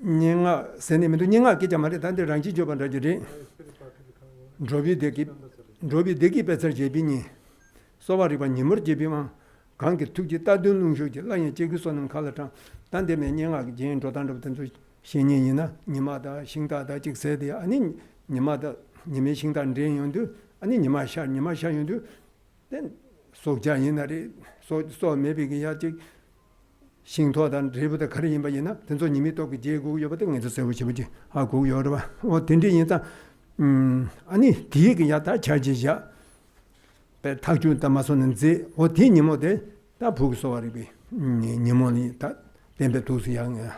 닝아 세네면도 닝아 기자 말에 단데 랑지 줘반다지리 로비 되기 배설 제비니 소바리바 님을 제비만 관계 특지 따든 농쇼지 라인 제기소는 칼라타 단데메 냥아 진 조단도부터 신년이나 님마다 신다다 직세대 아니 님마다 님의 신단 ren용도 아니 님마샤용도 된 속자이나리 소 메비기야 직 신토단 리부터 가리임바이나 된소 님이 또 제고 여버든 에서 세우시지 하고 여러봐 된디인자 아니 뒤에 야다 잘지자 배 탁준 담아서는지 어디 님어데 다 보고서와리비 님원이 다 뱀배 도수양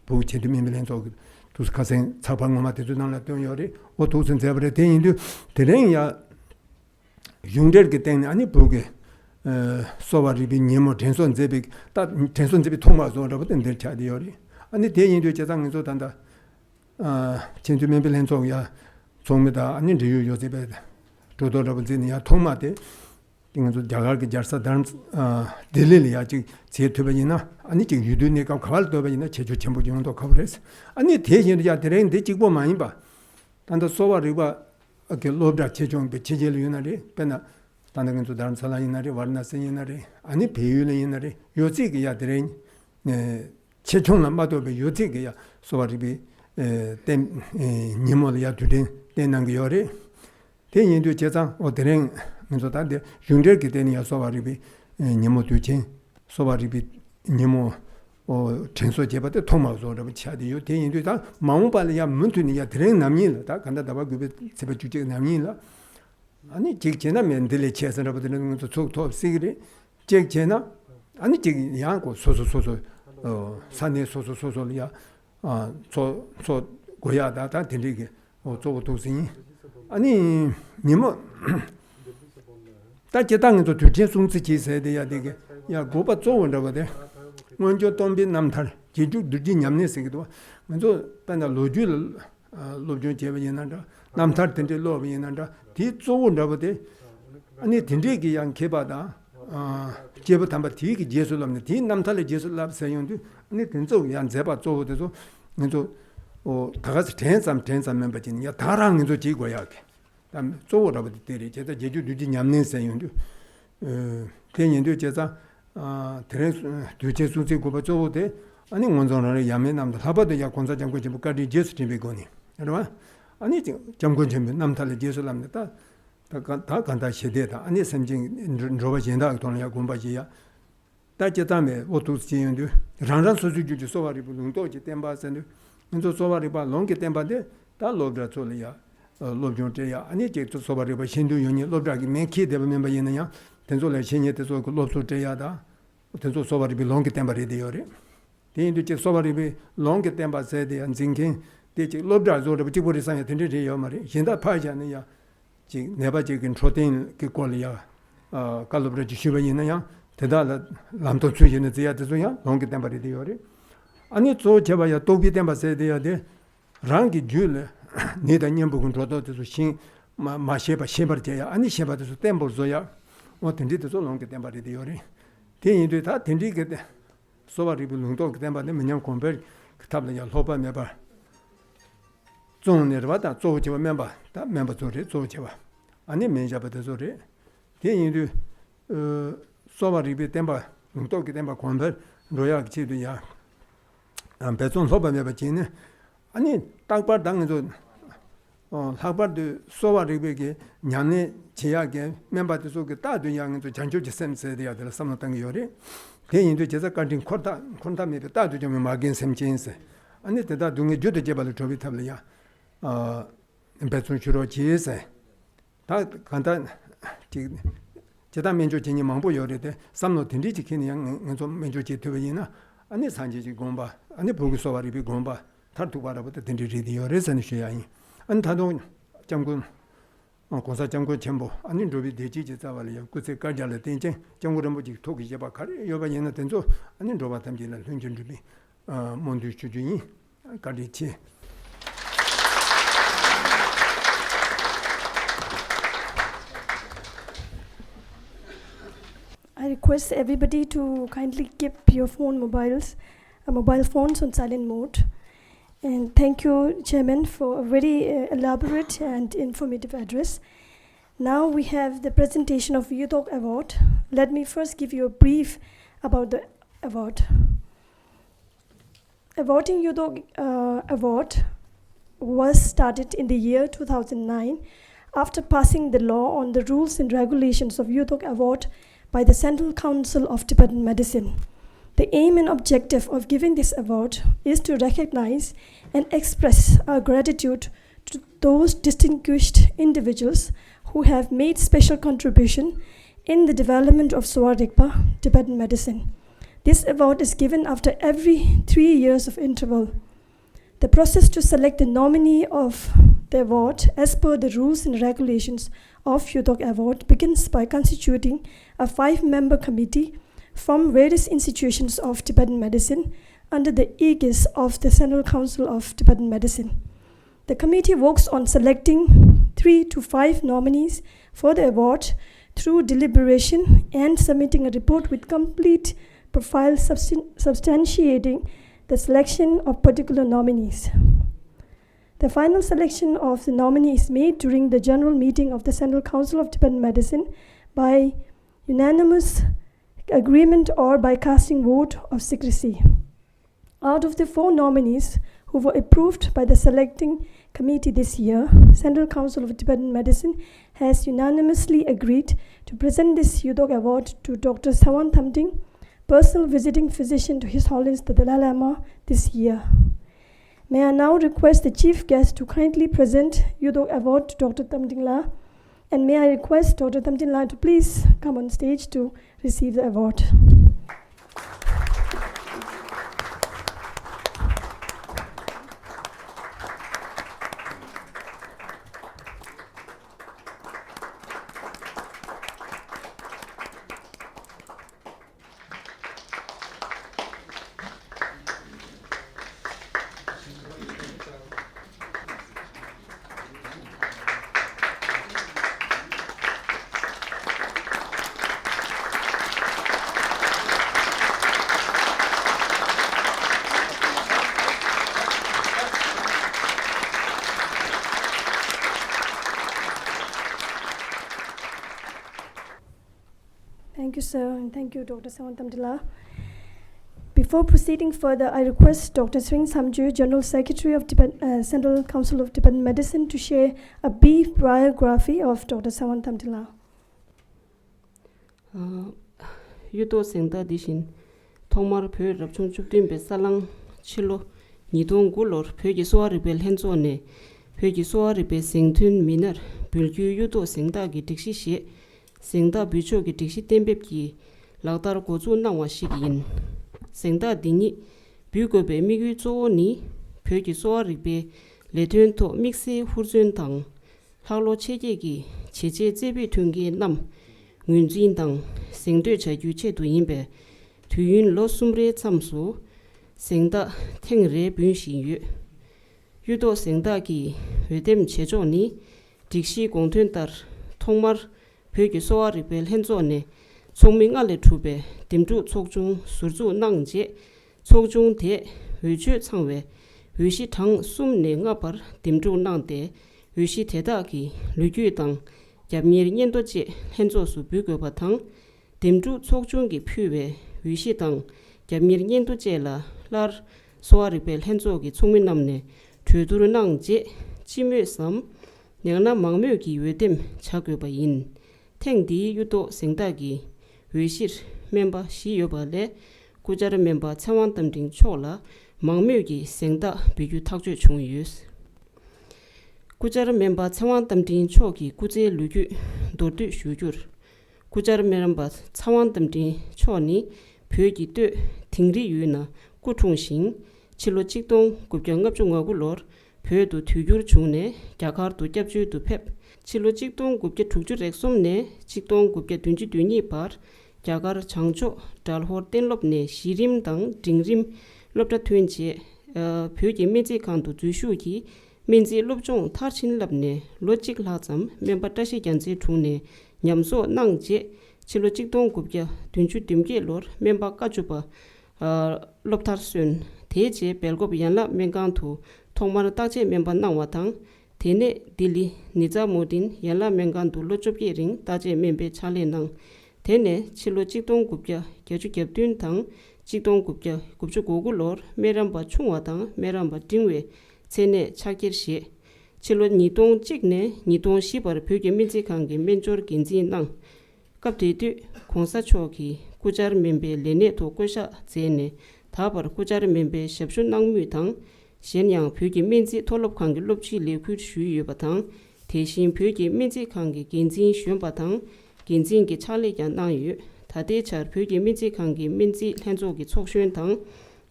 보체도 미밀렌서 도스카생 차방마한테 주나라던 요리 도슨 제버에 대인도 드랭이야 용der게 된 아니 보게 소와리비 님어 텐션 제비 다 텐션 제비 통마서라고 된들 차디요리 아니 대인도 제상에서 단다 진주 미밀렌서야 종매다 아니 리유 요제베 도도라분지니야 통마데 이거도 자갈게 자사 단 딜리야 지 제트베이나 아니 지 유드니까 가발도베이나 제주 전부 정도 커버레스 아니 대신이야 드레인데 찍고 많이 봐 단도 소와리바 그 로브라 제종베 제젤유나리 베나 단는 또 다른 살아이나리 와르나세이나리 아니 배율이나리 요지기야 드레인 최종 남바도베 요지기야 소와리비 템 니몰이야 두데 되는 거요리 대인도 제상 어드랭 민소단데 윤절기 되니야 소바리비 니모 두진 소바리비 니모 전소 제바데 통마소라고 차디요 대인도 다 마음발이야 문투니야 드랭 남일라 다 간다 다바 그베 제바 주제 남일라 아니 직제나 멘들레 체서라 버드는 것도 속도 없으기리 직제나 아니 직 양고 소소소소 산내 소소소소야 저 고야다 다 들리게 저거 도스니 아니 니모 다 제당에도 둘째 송지 지세돼야 되게 야 고바 좋은다 버데 먼저 돈비 남탈 제주 늦지 냠네스기도 먼저 반다 로주 제베이난다 남탈 텐데 로비난다 뒤 좋은다 버데 아니 딘데기 양 개바다 제부 담바 뒤기 제술람네 뒤 남탈의 제술랍 사용도 아니 된저 양 제바 좋어도 먼저 다 같이 텐삼 멤버진 야 다랑 이제 지고야게 담 좋으라 버데 데리 제가 제주 늦지 냠네 사용도 대년도 제가 드레스 두제 수제 고바 좋어데 아니 원전을 야매 남도 하바도 야 공사 장고 집까지 제스 팀이거니 여러분 아니 장고 좀 남탈의 제술랍니다 다 간다 시대다 아니 섬진 로바 진다 돈이야 공바지야 다제담에 오토스지인도 랑랑 소주주 소바리 불ung도 지 템바선도 인도 소바리바 롱게 템바데 다 로브라 졸이야 로브존테야 아니 제 소바리바 신도 연이 로브라기 메키 데베멤바 예나야 텐솔레 신예테 소 로브존테야다 텐솔 소바리비 롱게 템바리 되요레 대인도 제 소바리비 롱게 템바세데 안징긴 대지 로브라 졸이 지보리 상에 텐데요 말이 신다 파이잖아야 지 내가 지금 초된 그 꼴이야 칼로브레지 쉬베이나야 대달 남도 주의는 돼야 되소야 롱게 템바리 되요레 아니 저 제바야 도비 템바세 돼야 돼 랑기 줄 내다 냠부군 저도도 신 마셰바 셰버제야 아니 셰바도 템보조야 어떤지도 롱게 템바리 되요레 대인도 다 된디게 소바리비 롱도 템바데 그냥 콤베 그탑이야 로바 메바 종내르바다 조지와 멤버 다 멤버 조리 조지와 아니 메자바도 조리 대인도 소바리비 템바 롱도게 템바 콤베 로야 지도야 배송 소바 메바 지네 아니 딱바 당에도 학바도 소바리비게 냐네 제약에 멤버도 속에 따도 양도 잔조지 센스에야 될 삼노당 요리 대인도 제작관진 콘타 메베 따도 좀 마긴 셈진세 아니 대다 동에 주도 제발을 조비 탑려야 배송 주로 지에세 다 간단 제다 민주 진이 망보 요리데 삼노 딘디 지키는 양좀 민주 지도이나 아니 산지지 공바 아니 보고 소바리비 공바 탈투바라부터 딘디 요리선 쉬야니 안 다도 장군 공사 장군 전부 아니 로비 대지지 자발이야 그새 가자를 된제 장군은 뭐지 토기 제바 가리 요바에는 된조 아니 로바 탐지는 hun준주비 몬두 주주니 가리치 I request everybody to kindly keep your mobile phones on silent mode. And thank you, Chairman, for a very elaborate and informative address. Now we have the presentation of Yudok Award. Let me first give you a brief about the award. Awarding Yudok Award was started in the year 2009 after passing the law on the rules and regulations of Yudok Award by the Central Council of Tibetan Medicine. The aim and objective of giving this award is to recognize and express our gratitude to those distinguished individuals who have made special contribution in the development of Sowa-Rigpa, Tibetan medicine. This award is given after every 3 years of interval. The process to select the nominee of the award as per the rules and regulations of Yudok Award begins by constituting a 5-member committee from various institutions of Tibetan medicine under the aegis of the Central Council of Tibetan Medicine. The committee works on selecting 3 to 5 nominees for the award through deliberation and submitting a report with complete profile substantiating the selection of particular nominees. The final selection of the nominee is made during the general meeting of the Central Council of Tibetan Medicine by unanimous agreement or by casting vote of secrecy. Out of the 4 nominees who were approved by the selecting committee this year, Central Council of Tibetan Medicine has unanimously agreed to present this Yudok Award to Dr. Sawan Thamting, personal visiting physician to His Holiness the Dalai Lama this year. May I now request the chief guest to kindly present Yudo Award to Dr. Tamdingla, and may I request Dr. Tamdingla to please come on stage to receive the award. Thank you, sir, and thank you, Dr. Sawantamdila. Before proceeding further, I request Dr. Swing Samju, General Secretary of Central Council of Tibetan Medicine, to share a brief biography of Dr. Sawantamdila. Yudo Sengda Dishin, Tomar Pyo Rapchung Chukdin Besalang Chilo, Nidong Gulor, Pyogi Sowa-Rigpa Henzone, Pyogi Sowa-Rigpa Sengtun Miner, Bulgu Yudo Sengda Gi Dixi She, Sengda Bicho Gi Dixi Tembeb Gi, Lagdar Gozu Nangwa Shigin. Sengda Dini, Bugo Be Migu Zo Ni, Pyogi Sowa-Rigpa, Letun To Mixi Hurzun Tang, Halo Cheje Gi, Cheje Zebi Tungi Nam, Ngunjin Tang, Sengde Cha Yu Che Du Yinbe, Tuyun Lo Sumre Tsamsu, Sengda Tengre Bun Xin Yu. Yudo Sengda Gi, Wedem Chejo Ni, Dixi Gongtun Tar, Tongmar, Pyogi Sowa-Rigpa Henzone, Tsongming Ale Tube, Dimju Tsokjung, Surju Nangje, Tsokjung De, Wuju Tsangwe, Wushi Tang Sumne Ngapar, Dimju Nangde, Wushi Teda Gi, Lugyu Tang, Yamir Nyendo Je, Henzo Su Bugo Batang, Dimju Tsokjung Gi Pyue, Wushi Tang, Yamir Nyendo Je La, Lar, Sowa-Rigpa Henzo Gi Tsongmin Namne, Tuduru Nangje, Jimwe Sam, Nyangna Mangmyo Gi Wedem Chagyo Ba Yin, Tengdi Yudo Sengda Gi, Wishir member Shi Yoba Le, Gujar member Chawan Tamding Chola, Mangmyo Gi Sengda Bigyu Takju Chung Yus. Gujar member Chawan Tamding Chogi, Guje Lugyu, Dordu Shujur. Gujar member Chawan Tamding Choni, Pyogi De, Tingri Yuna, Gutung Xing, Chilo Chikdong, Gubjangap Chungagulor, Pyodu Tujur Chungne, Jakar Du Japju Du Pep, Chilo Chikdong Gubje Tukjur Exomne, Chikdong Gubje Dunji Duni Par, Jagar Changcho, Dalhor Tenlopne, Shirim Dang, Dingrim, Lopta Twinche, Pyogi Menzi Kandu Zushuki, Menzi Lopjong Tarchin Labne, Logic Lazam, Membatashi Janzi Tune, Nyamso Nangje, Chilo Chikdong Gubja, Dunju Dimge Lor, Memba Kajuba, Loptar Sun, Teje, Belgob Yanla Mengantu, Tongmana Tache Memba Nangwatang, Tene Dili, Niza Modin, Yanla Mengantu Lochopye Ring, Tache Membe Chale Nang, Tene Chilo Chikdong Gubja, Geju Gyabdun Tang, Chikdong Gubja, Gubju Gogulor, Meramba Chungwa Tang, Meramba Dingwe, Tene Chakir She, Chilo Nidong Chigne, Nidong Shibar Pyoge Minzi Kangi, Menjor Ginzi Nang, Kapti Du, Kongsa Choki, Gujar Membe Lene To Kosha Zene, Tabar Gujar Membe Shepshun Nang Mu Tang, Shenyang Pyoge Minzi Tolop Kangi Lopchi Leku Shu Yubatang, Teshin Pyoge Minzi Kangi Ginzi Shun Batang, Ginzin Gi Chale Yan Nang Yu, Tade Char Pyoge Minzi Kangi Minzi Lenzo Gi Chokshun Tang,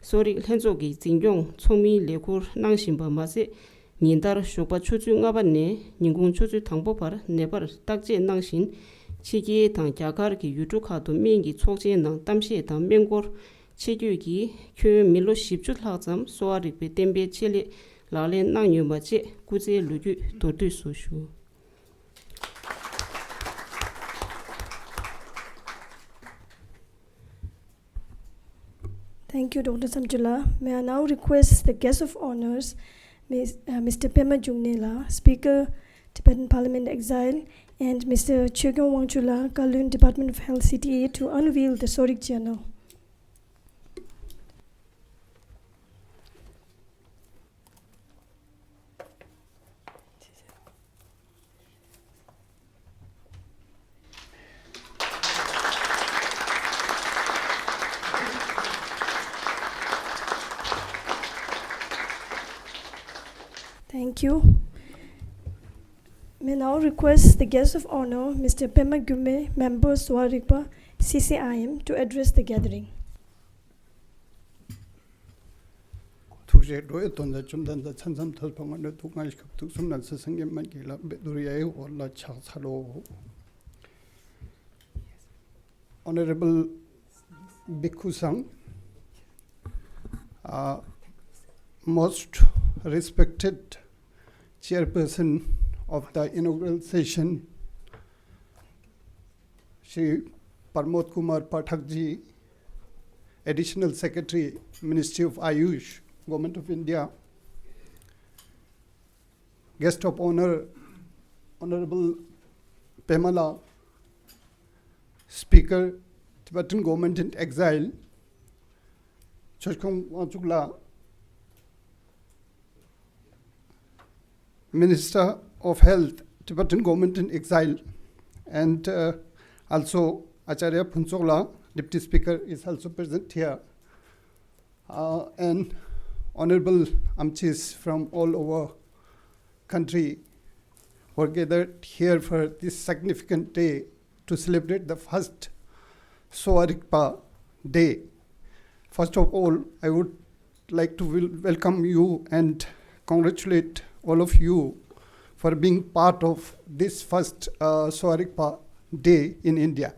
Sori Lenzo Gi Zingyong, Chongmi Lekur Nang Shimba Mase, Nindar Shokpa Chuju Ngabane, Ningung Chuju Tangbopar, Nebar Takje Nangshin, Chigi Tang Jakar Ki Yuju Kado Mingi Chokje Nang Tamshi Tang Mengor, Chigyu Gi, Kyo Milo Shibchut Lazam, Sowa-Rigpa Tembe Chele, Lale Nang Yu Mache, Guze Lugyu Dordu Sushu. Thank you, Dr. Samjula. May I now request the guest of honors, Mr. Pema Jungnela, Speaker, Tibetan Parliament Exile, and Mr. Chögyong Wangchula, Kowloon Department of Health CTA, to unveil the Sorik Journal. Thank you. May now request the guest of honor, Mr. Pema Gume, member Sowa-Rigpa, CCIM, to address the gathering. tukse roe tonda chumdan da chansam thalpangan da tukai shkap tuksumnan sasangye mankila beduriyae wala chaksalo. Honorable Bhikkhu Sang, most respected chairperson of the inaugural session, Shri Pramod Kumar Pathak ji, Additional Secretary, Ministry of Ayush, Government of India, guest of honor, Honorable Pemala, Speaker, Tibetan Government in Exile, Choshkong Wangchukla, Minister of Health, Tibetan Government in Exile, and also Acharya Phuntsogla, Deputy Speaker, is also present here, and honorable Amchis from all over country were gathered here for this significant day to celebrate the first Sowa-Rigpa day. First of all, I would like to welcome you and congratulate all of you for being part of this first Sowa-Rigpa day in India.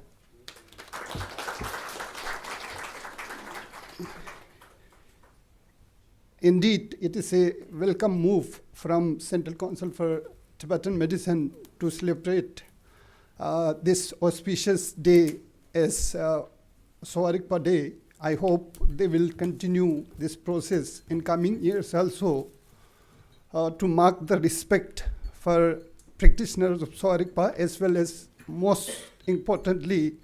Indeed, it is a welcome move from Central Council for Tibetan Medicine to celebrate this auspicious day as Sowa-Rigpa Day. I hope they will continue this process in coming years also to mark the respect for practitioners of Sowa-Rigpa, as well as most importantly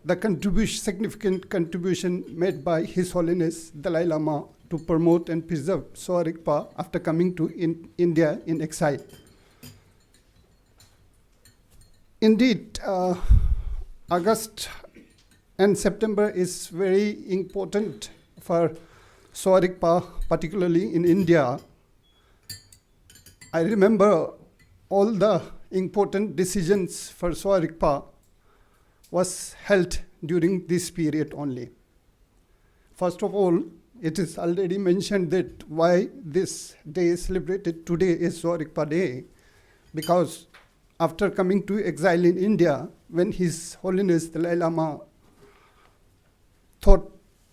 the significant contribution made by His Holiness Dalai Lama to promote and preserve Sowa-Rigpa after coming to India in exile. Indeed, August and September is very important for Sowa-Rigpa, particularly in India. I remember all the important decisions for Sowa-Rigpa was held during this period only. First of all, it is already mentioned that why this day is celebrated today is Sowa-Rigpa Day, because after coming to exile in India, when His Holiness Dalai Lama thought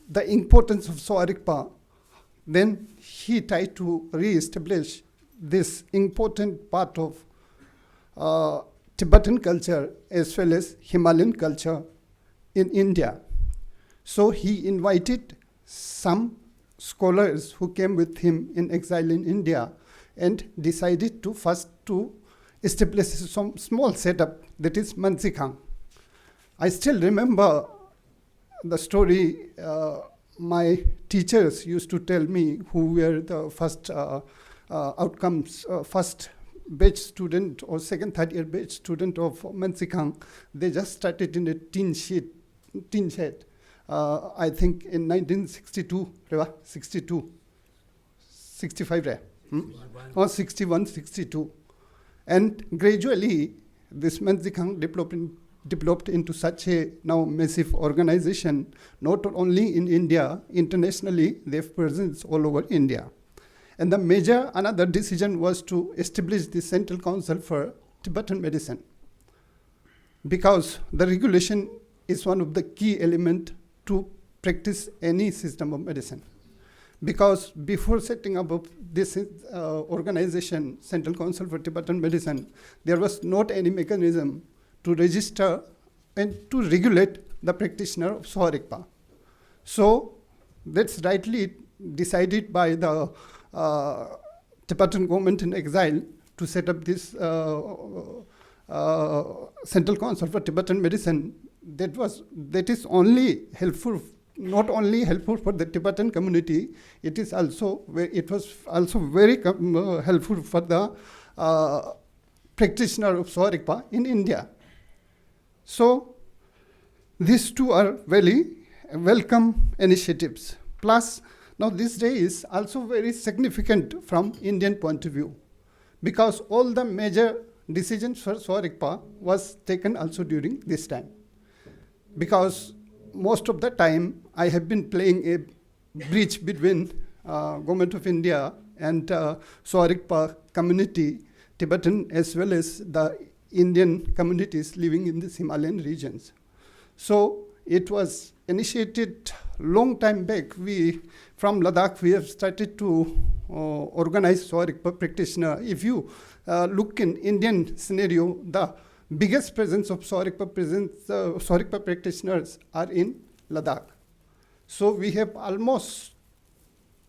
the importance of Sowa-Rigpa, then he tried to re-establish this important part of Tibetan culture as well as Himalayan culture in India. So he invited some scholars who came with him in exile in India and decided to first to establish some small setup, that is Mansikhang. I still remember the story my teachers used to tell me, who were the first outcomes, first batch student or second, third year batch student of Mansikhang. They just started in a tin shed. I think in 1962, 65, or 61, 62. And gradually, this Mansikhang developed into such a now massive organization, not only in India, internationally, they have presence all over India. And the another decision was to establish the Central Council for Tibetan Medicine, because the regulation is one of the key elements to practice any system of medicine. Because before setting up this organization, Central Council for Tibetan Medicine, there was not any mechanism to register and to regulate the practitioner of Sowa-Rigpa. So that's rightly decided by the Tibetan government in exile to set up this Central Council for Tibetan Medicine. That is only helpful, not only helpful for the Tibetan community, it was also very helpful for the practitioner of Sowa-Rigpa in India. So these two are very welcome initiatives. Plus, now this day is also very significant from Indian point of view, because all the major decisions for Sowa-Rigpa was taken also during this time. Because most of the time I have been playing a bridge between Government of India and Sowa-Rigpa community, Tibetan as well as the Indian communities living in the Himalayan regions. So it was initiated long time back. From Ladakh, we have started to organize Sowa-Rigpa practitioner. If you look in Indian scenario, the biggest presence of Sowa-Rigpa practitioners are in Ladakh. So we have almost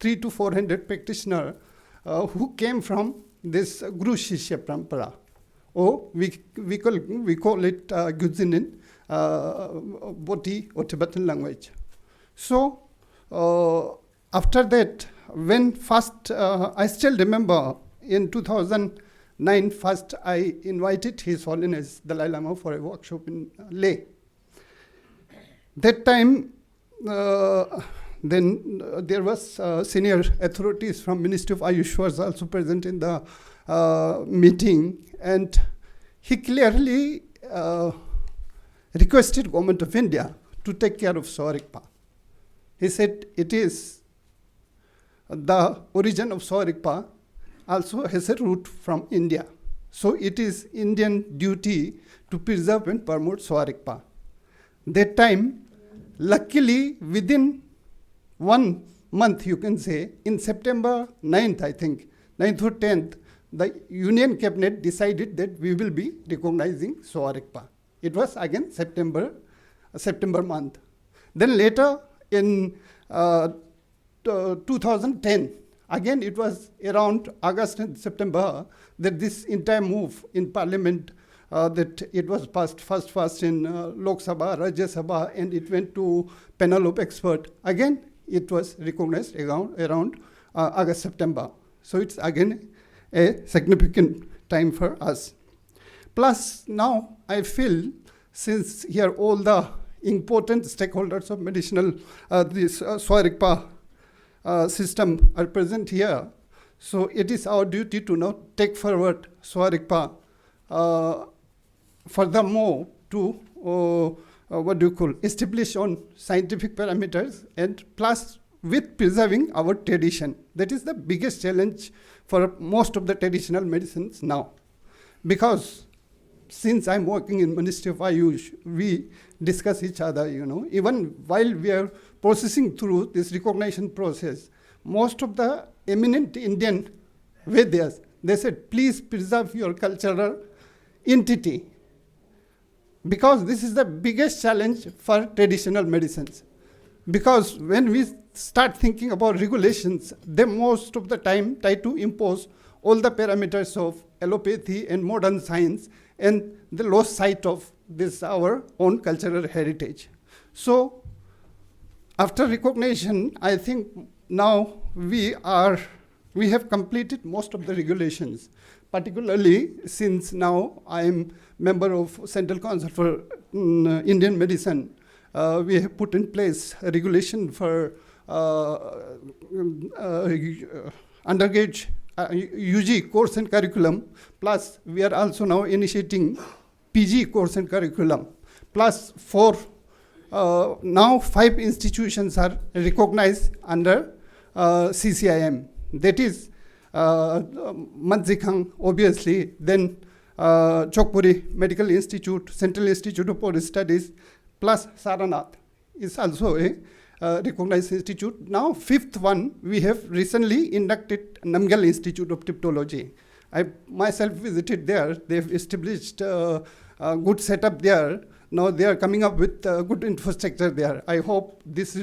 300 to 400 practitioners who came from this Guru Shishya Parampara. Or we call it Gyudzin in Boti or Tibetan language. So after that, when first, I still remember in 2009, first I invited His Holiness Dalai Lama for a workshop in Leh. That time, then there was senior authorities from Ministry of Ayush was also present in the meeting, and he clearly requested Government of India to take care of Sowa-Rigpa. He said it is the origin of Sowa-Rigpa also has a root from India. So it is Indian duty to preserve and promote Sowa-Rigpa. That time, luckily within 1 month, you can say, in September 9th, I think, 9th or 10th, the Union Cabinet decided that we will be recognizing Sowa-Rigpa. It was again September month. Then later in 2010, again it was around August and September that this entire move in Parliament that it was passed first in Lok Sabha, Rajya Sabha, and it went to panel of expert. Again, it was recognized around August, September. So it's again a significant time for us. Plus now I feel, since here all the important stakeholders of medicinal, this Sowa-Rigpa system are present here, so it is our duty to now take forward Sowa-Rigpa furthermore to establish on scientific parameters, and plus with preserving our tradition. That is the biggest challenge for most of the traditional medicines now. Because since I'm working in Ministry of Ayush, we discuss each other, even while we are processing through this recognition process, most of the eminent Indian Vedas, they said, please preserve your cultural entity. Because this is the biggest challenge for traditional medicines. Because when we start thinking about regulations, they most of the time try to impose all the parameters of allopathy and modern science, and they lost sight of this our own cultural heritage. So after recognition, I think now we have completed most of the regulations. Particularly since now I am member of Central Council for Indian Medicine, we have put in place a regulation for undergraduate UG course and curriculum, plus we are also now initiating PG course and curriculum, plus now 5 institutions are recognized under CCIM. That is Manzikhang, obviously, then Chokpuri Medical Institute, Central Institute of Forest Studies, plus Saranath is also a recognized institute. Now, 5th one, we have recently inducted Namgyal Institute of Tiptology. I myself visited there. They've established a good setup there. Now they are coming up with good infrastructure there. I hope this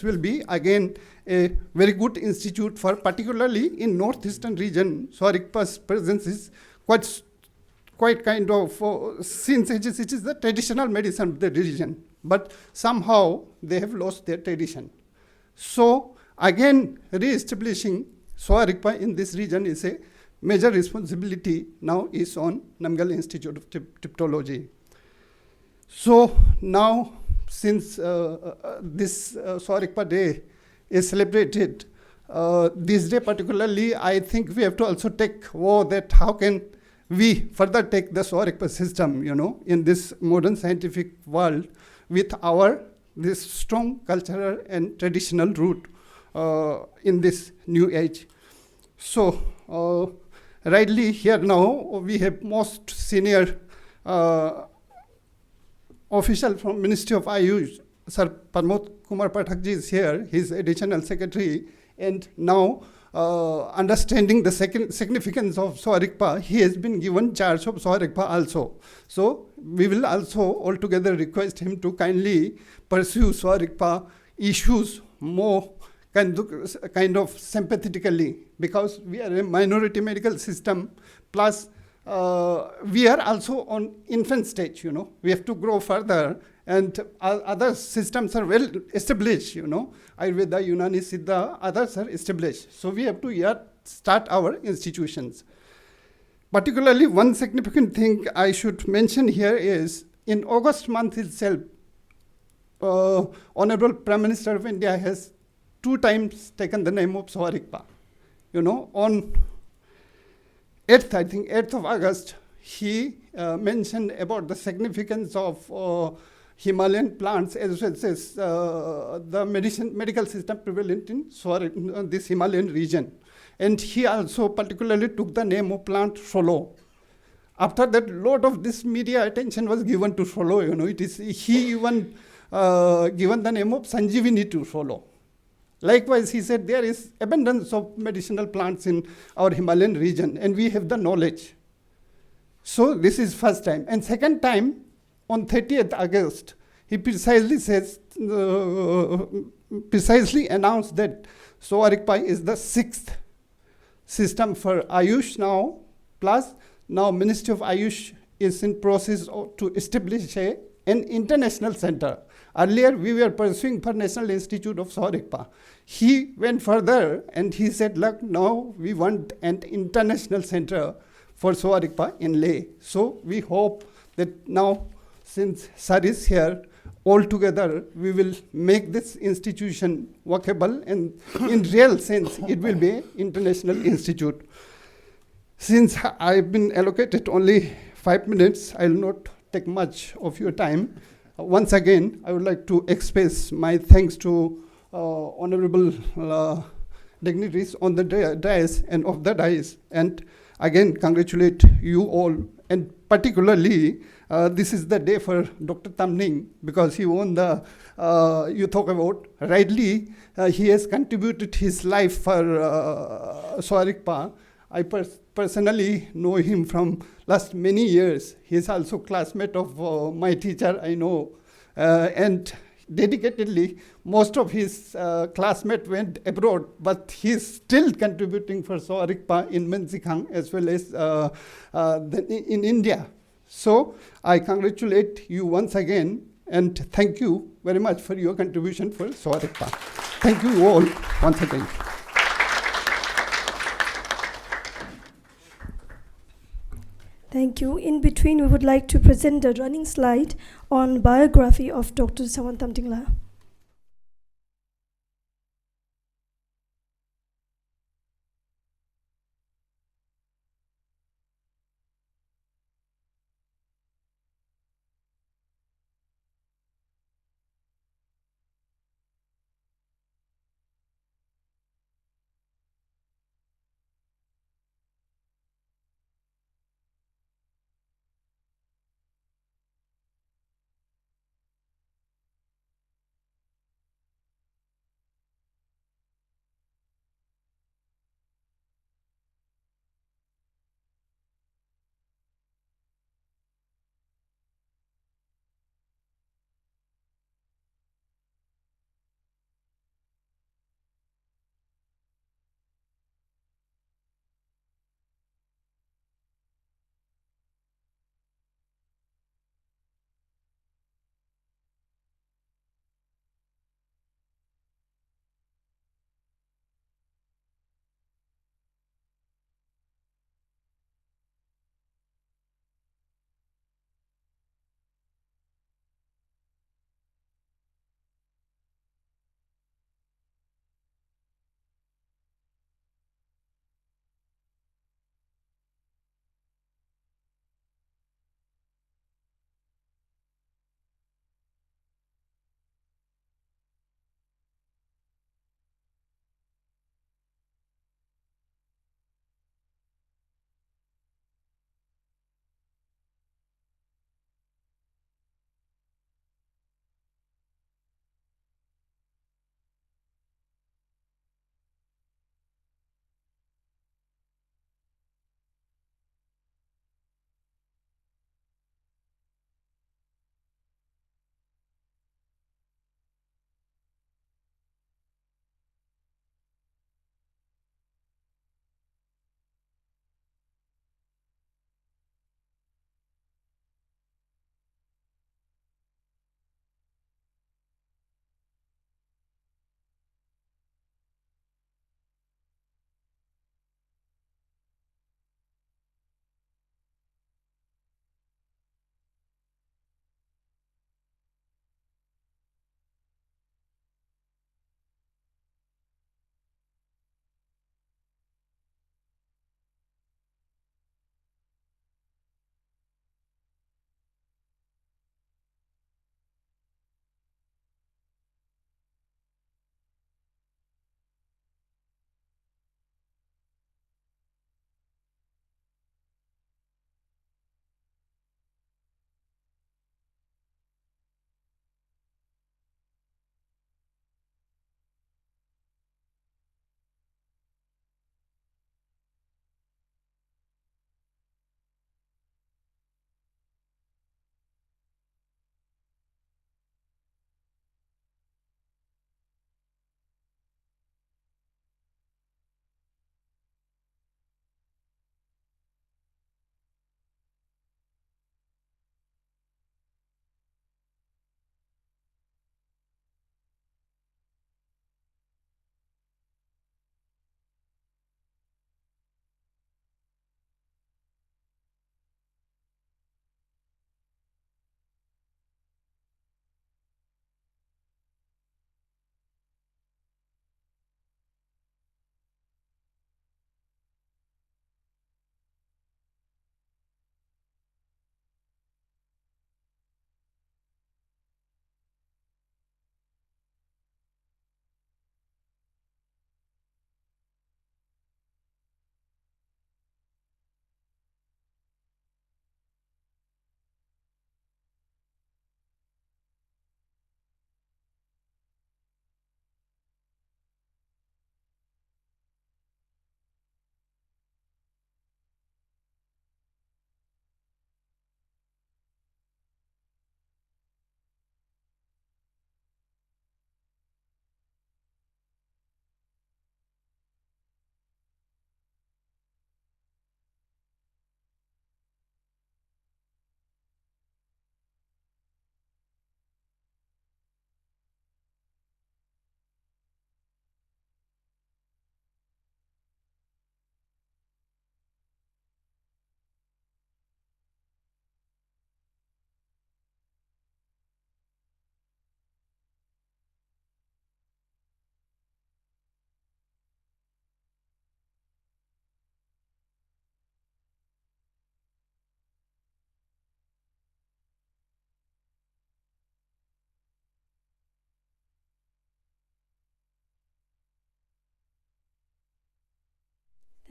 will be again a very good institute for, particularly in northeastern region. Sowa-Rigpa's presence is quite kind of, since it is the traditional medicine of the region, but somehow they have lost their tradition. So again, re-establishing Sowa-Rigpa in this region is a major responsibility now is on Namgyal Institute of Tiptology. So now, since this Sowa-Rigpa Day is celebrated, this day particularly, I think we have to also take that how can we further take the Sowa-Rigpa system, in this modern scientific world with this strong cultural and traditional root in this new age. So, rightly here now, we have most senior official from Ministry of Ayush, Sir Pramod Kumar Pathakji is here. He's additional secretary, and now understanding the significance of Sowa-Rigpa, he has been given charge of Sowa-Rigpa also. So we will also altogether request him to kindly pursue Sowa-Rigpa issues more kind of sympathetically, because we are a minority medical system, plus we are also on infant stage, we have to grow further, and other systems are well established, Ayurveda, Unani, Siddha, others are established. So we have to yet start our institutions. Particularly one significant thing I should mention here is, in August month itself, Honorable Prime Minister of India has 2 times taken the name of Sowa-Rigpa. On 8th of August, he mentioned about the significance of Himalayan plants as well as the medical system prevalent in this Himalayan region. And he also particularly took the name of plant Solo. After that, lot of this media attention was given to Solo. He even given the name of Sanjivini to Solo. Likewise, he said there is abundance of medicinal plants in our Himalayan region, and we have the knowledge. So this is first time. And second time, on 30th August, he precisely announced that Sowa-Rigpa is the 6th system for Ayush now, plus now Ministry of Ayush is in process to establish an international center. Earlier, we were pursuing for National Institute of Sowa-Rigpa. He went further and he said, look, now we want an international center for Sowa-Rigpa in Leh. So we hope that now, since Sir is here, all together we will make this institution workable, and in real sense, it will be an international institute. Since I've been allocated only 5 minutes, I will not take much of your time. Once again, I would like to express my thanks to honorable dignitaries on the dais and off the dais, and again congratulate you all, and particularly this is the day for Dr. Tamning, because he won the you talk about rightly, he has contributed his life for Sowa-Rigpa. I personally know him from last many years. He is also classmate of my teacher, I know, and dedicatedly, most of his classmates went abroad, but he's still contributing for Sowa-Rigpa in Menzikhang as well as in India. So I congratulate you once again, and thank you very much for your contribution for Sowa-Rigpa. Thank you all once again. Thank you. In between, we would like to present a running slide on biography of Dr. Sawantamtingla.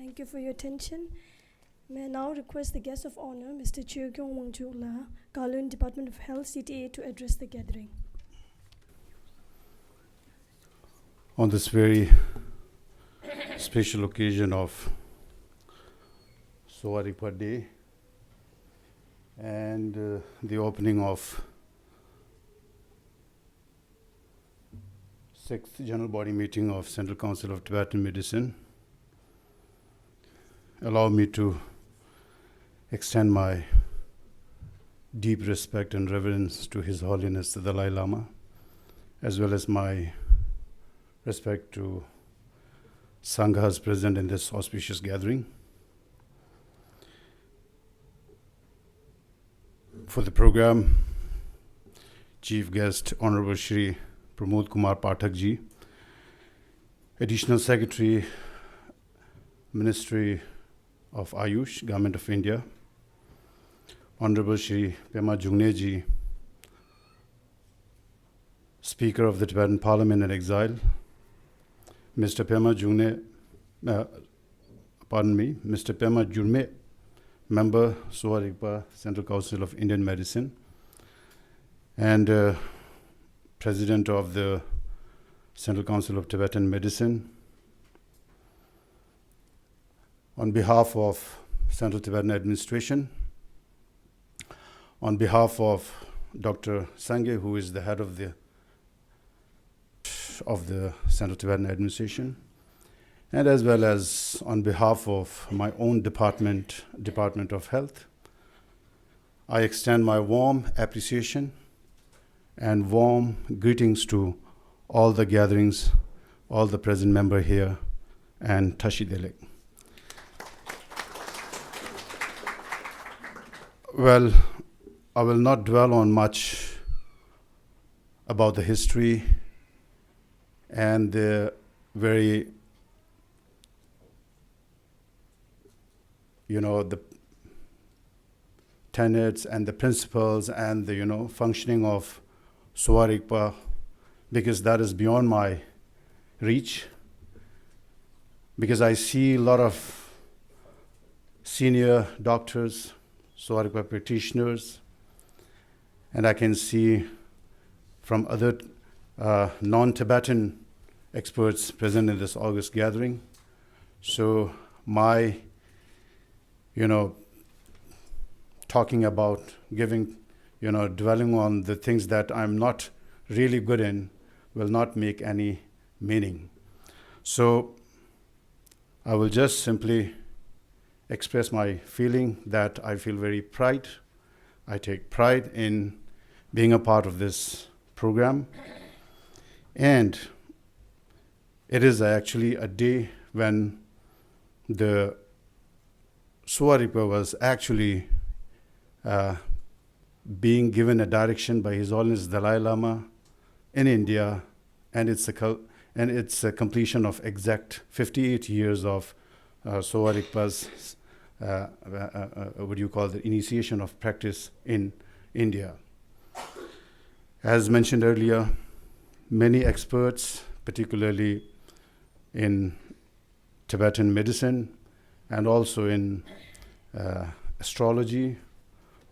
Thank you for your attention. May I now request the guest of honor, Mr. Cheo Kyung Wangju La, Kowloon Department of Health, CTA, to address the gathering. On this very special occasion of Sowa-Rigpa Day and the opening of 6th General Body Meeting of Central Council of Tibetan Medicine, allow me to extend my deep respect and reverence to His Holiness the Dalai Lama, as well as my respect to Sanghas present in this auspicious gathering. For the program, Chief Guest Honorable Shri Pramod Kumar Pathak Ji, Additional Secretary, Ministry of Ayush, Government of India, Honorable Shri Pema Jungne Ji, Speaker of the Tibetan Parliament in Exile, Mr. Pema Jungne, Mr. Pema Jurme, Member, Sowa-Rigpa, Central Council of Indian Medicine, and President of the Central Council of Tibetan Medicine. On behalf of Central Tibetan Administration, on behalf of Dr. Sangye, who is the head of the Central Tibetan Administration, and as well as on behalf of my own Department of Health, I extend my warm appreciation and warm greetings to all the gatherings, all the present member here, and Tashi Delek. Well, I will not dwell on much about the history and the very, the tenets and the principles and the, functioning of Sowa-Rigpa, because that is beyond my reach, because I see a lot of senior doctors, Sowa-Rigpa practitioners, and I can see from other non-Tibetan experts present in this August gathering. So my, talking about dwelling on the things that I'm not really good in will not make any meaning. So I will just simply express my feeling that I feel very pride. I take pride in being a part of this program. And it is actually a day when the Sowa-Rigpa was actually being given a direction by His Holiness Dalai Lama in India, and it's a completion of exact 58 years of Sowa-Rigpa's the initiation of practice in India. As mentioned earlier, many experts, particularly in Tibetan medicine and also in astrology,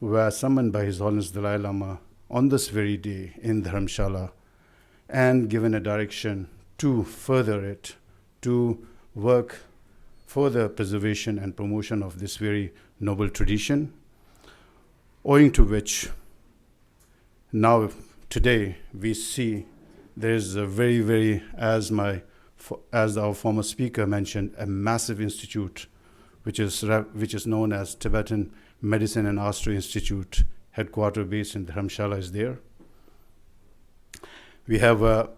were summoned by His Holiness Dalai Lama on this very day in Dharamshala and given a direction to further it, to work for the preservation and promotion of this very noble tradition, owing to which now today we see there is a very, very, as our former speaker mentioned, a massive institute which is known as Tibetan Medicine and Astro Institute, headquarters based in Dharamshala is there. We have a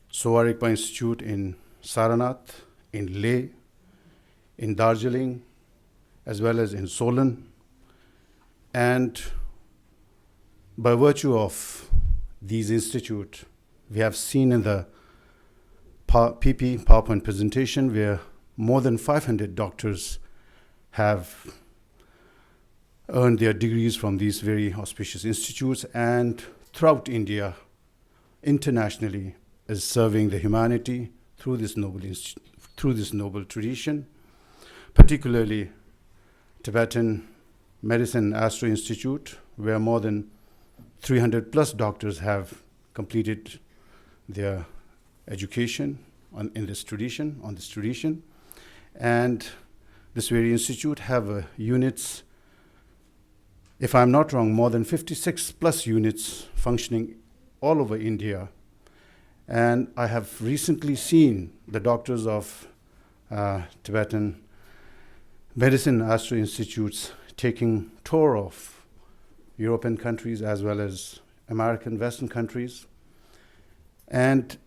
Sowa-Rigpa Institute in Saranath, in Leh, in Darjeeling, as well as in Solan. And by virtue of these institutes, we have seen in the PP PowerPoint presentation where more than 500 doctors have earned their degrees from these very auspicious institutes, and throughout India, internationally, is serving the humanity through this noble tradition. particularly Tibetan Medicine Astro Institute, where more than 300 plus doctors have completed their education in this tradition, on this tradition. And this very institute have units, if I'm not wrong, more than 56 plus units functioning all over India. And I have recently seen the doctors of Tibetan Medicine Astro Institutes taking tour of European countries as well as American Western countries. And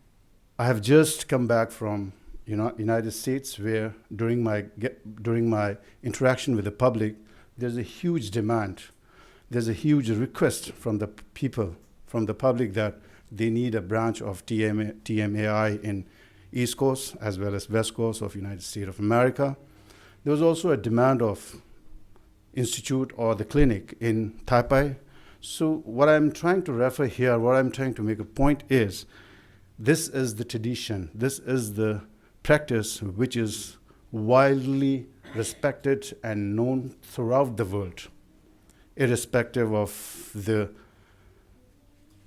I have just come back from United States, where during my interaction with the public, there's a huge demand. There's a huge request from the people, from the public, that they need a branch of TMAI in East Coast as well as West Coast of United States of America. There was also a demand of institute or the clinic in Taipei. So what I'm trying to refer here, what I'm trying to make a point is, this is the tradition, this is the practice which is widely respected and known throughout the world, irrespective of the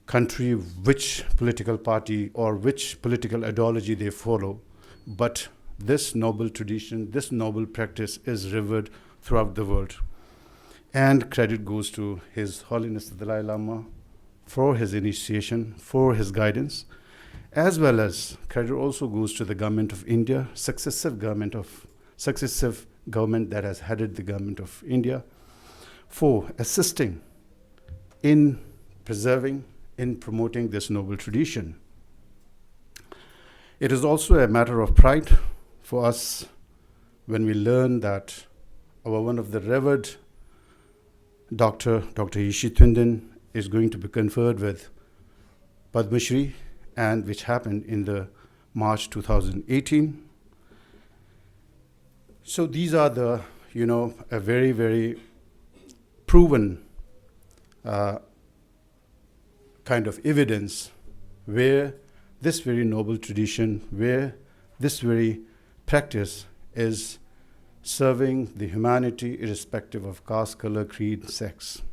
country, which political party or which political ideology they follow. But this noble tradition, this noble practice is revered throughout the world. And credit goes to His Holiness the Dalai Lama for his initiation, for his guidance, as well as credit also goes to the government of India, successive government that has headed the government of India, for assisting in preserving, in promoting this noble tradition. It is also a matter of pride for us when we learn that one of the revered Dr. Yishi Twinden is going to be conferred with Padma Shri, and which happened in the March 2018. So these are the, a very, very proven kind of evidence where this very noble tradition, where this very practice is serving the humanity irrespective of caste, color, creed, sex.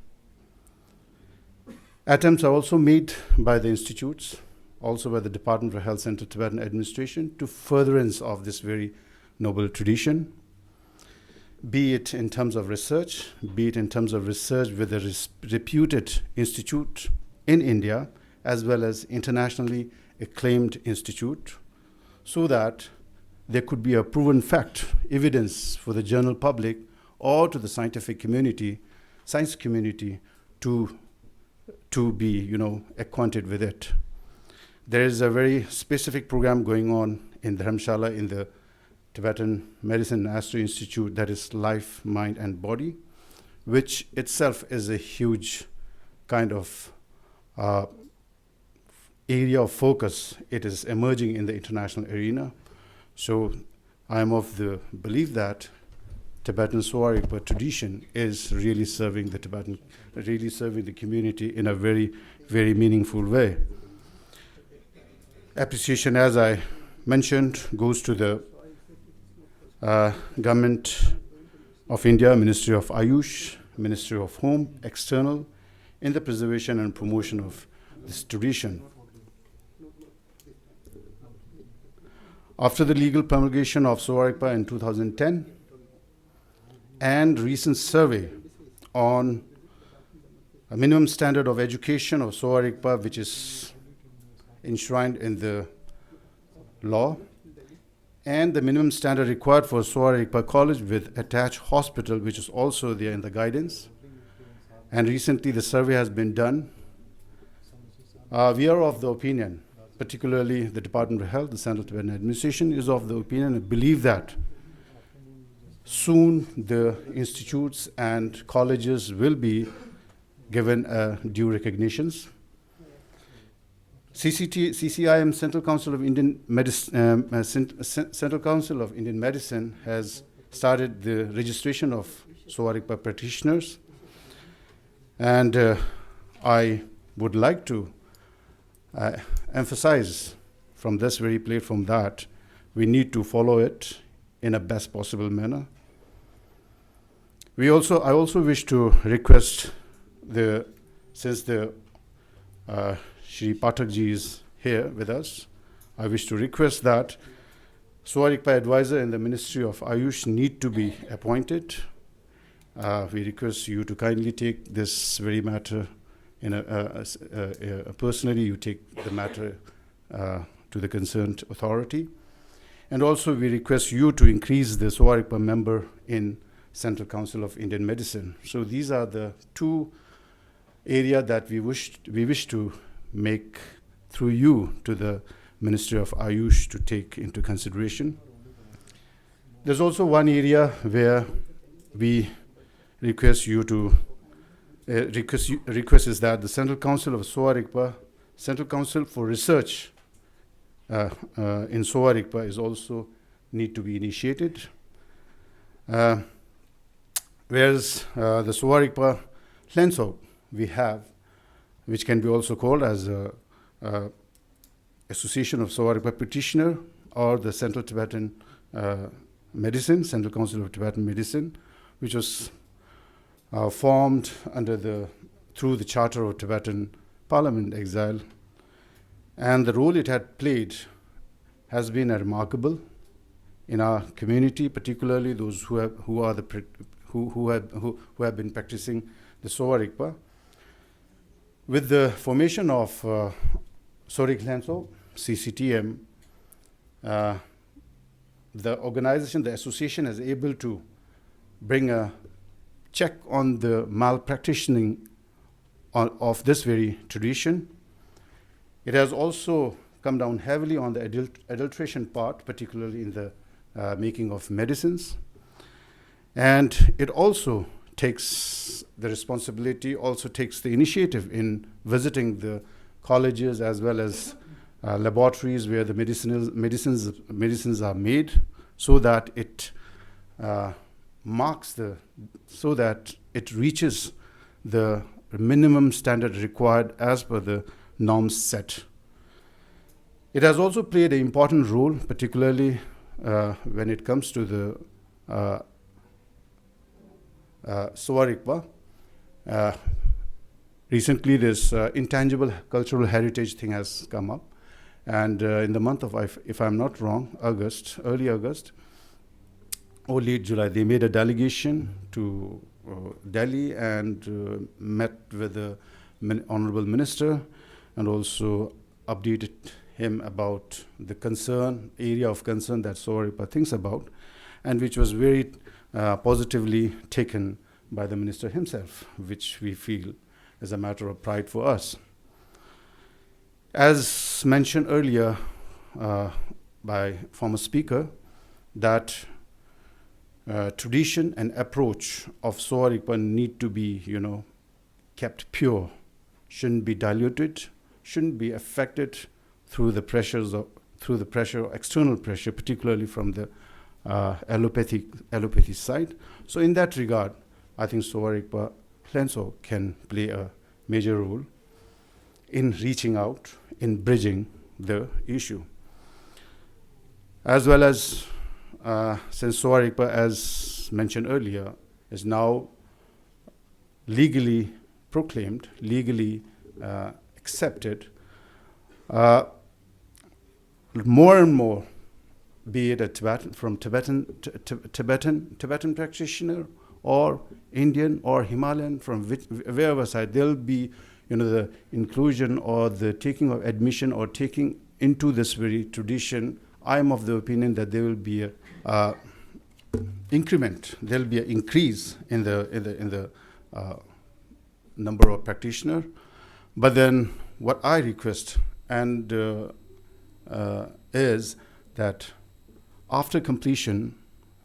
Attempts are also made by the institutes, also by the Department for Health Center Tibetan Administration, to furtherance of this very noble tradition, be it in terms of research, be it in terms of research with a reputed institute in India, as well as internationally acclaimed institute, so that there could be a proven fact, evidence for the general public or to the scientific community, science community, to be, acquainted with it. There is a very specific program going on in Dharamshala in the Tibetan Medicine Astro Institute, that is Life, Mind and Body, which itself is a huge kind of area of focus. It is emerging in the international arena. So I am of the belief that Tibetan Sowa-Rigpa tradition is really serving the community in a very, very meaningful way. Appreciation, as I mentioned, goes to the Government of India, Ministry of Ayush, Ministry of Home, External, in the preservation and promotion of this tradition. After the legal promulgation of Sowa-Rigpa in 2010 and recent survey on a minimum standard of education of Sowa-Rigpa, which is enshrined in the law, and the minimum standard required for Sowa-Rigpa College with attached hospital, which is also there in the guidance. And recently the survey has been done. We are of the opinion, particularly the Department of Health, the Central Tibetan Administration is of the opinion and believe that soon the institutes and colleges will be given due recognitions. CCIM, Central Council of Indian Medicine, has started the registration of Sowa-Rigpa practitioners, and I would like to emphasize from this very platform that we need to follow it in a best possible manner. I also wish to request since Shri Pathakji is here with us, I wish to request that Sowa-Rigpa advisor in the Ministry of Ayush need to be appointed. We request you to kindly take this very matter personally. You take the matter to the concerned authority, and also we request you to increase the Sowa-Rigpa member in Central Council of Indian Medicine. So these are the two areas that we wish to make through you to the Ministry of Ayush to take into consideration. There's also one area where we request you to request is that the Central Council of Sowa-Rigpa, Central Council for Research in Sowa-Rigpa is also need to be initiated. Whereas the Sowa-Rigpa Hlenso we have, which can be also called as a Association of Sowa-Rigpa Petitioner, or the Central Tibetan Medicine, Central Council of Tibetan Medicine, which was formed through the Charter of Tibetan Parliament Exile, and the role it had played has been remarkable in our community, particularly those who have been practicing the Sowa-Rigpa. With the formation of Sorik Hlenso, CCTM, the organization, the association is able to bring a check on the malpracticing of this very tradition. It has also come down heavily on the adulteration part, particularly in the making of medicines. And it also takes the responsibility, also takes the initiative in visiting the colleges as well as laboratories where the medicines are made, so that it so that it reaches the minimum standard required as per the norms set. It has also played an important role, particularly when it comes to the Sowa-Rigpa. Recently, this intangible cultural heritage thing has come up, and in the month of, if I'm not wrong, early August or late July, they made a delegation to Delhi and met with the Honorable Minister, and also updated him about the area of concern that Sowa-Rigpa thinks about, and which was very positively taken by the Minister himself, which we feel is a matter of pride for us. As mentioned earlier by former speaker, that tradition and approach of Sowa-Rigpa need to be, kept pure, shouldn't be diluted, shouldn't be affected through the external pressure, particularly from the allopathy side. So in that regard, I think Sowa-Rigpa Hlenso can play a major role in reaching out, in bridging the issue. As well as, since Sowa-Rigpa, as mentioned earlier, is now legally proclaimed, legally accepted, more and more, be it a Tibetan practitioner, or Indian or Himalayan, from wherever side, there'll be, the inclusion or the taking of admission or taking into this very tradition. I'm of the opinion that there will be a increment. There'll be an increase in the number of practitioners. But then, what I request is that after completion,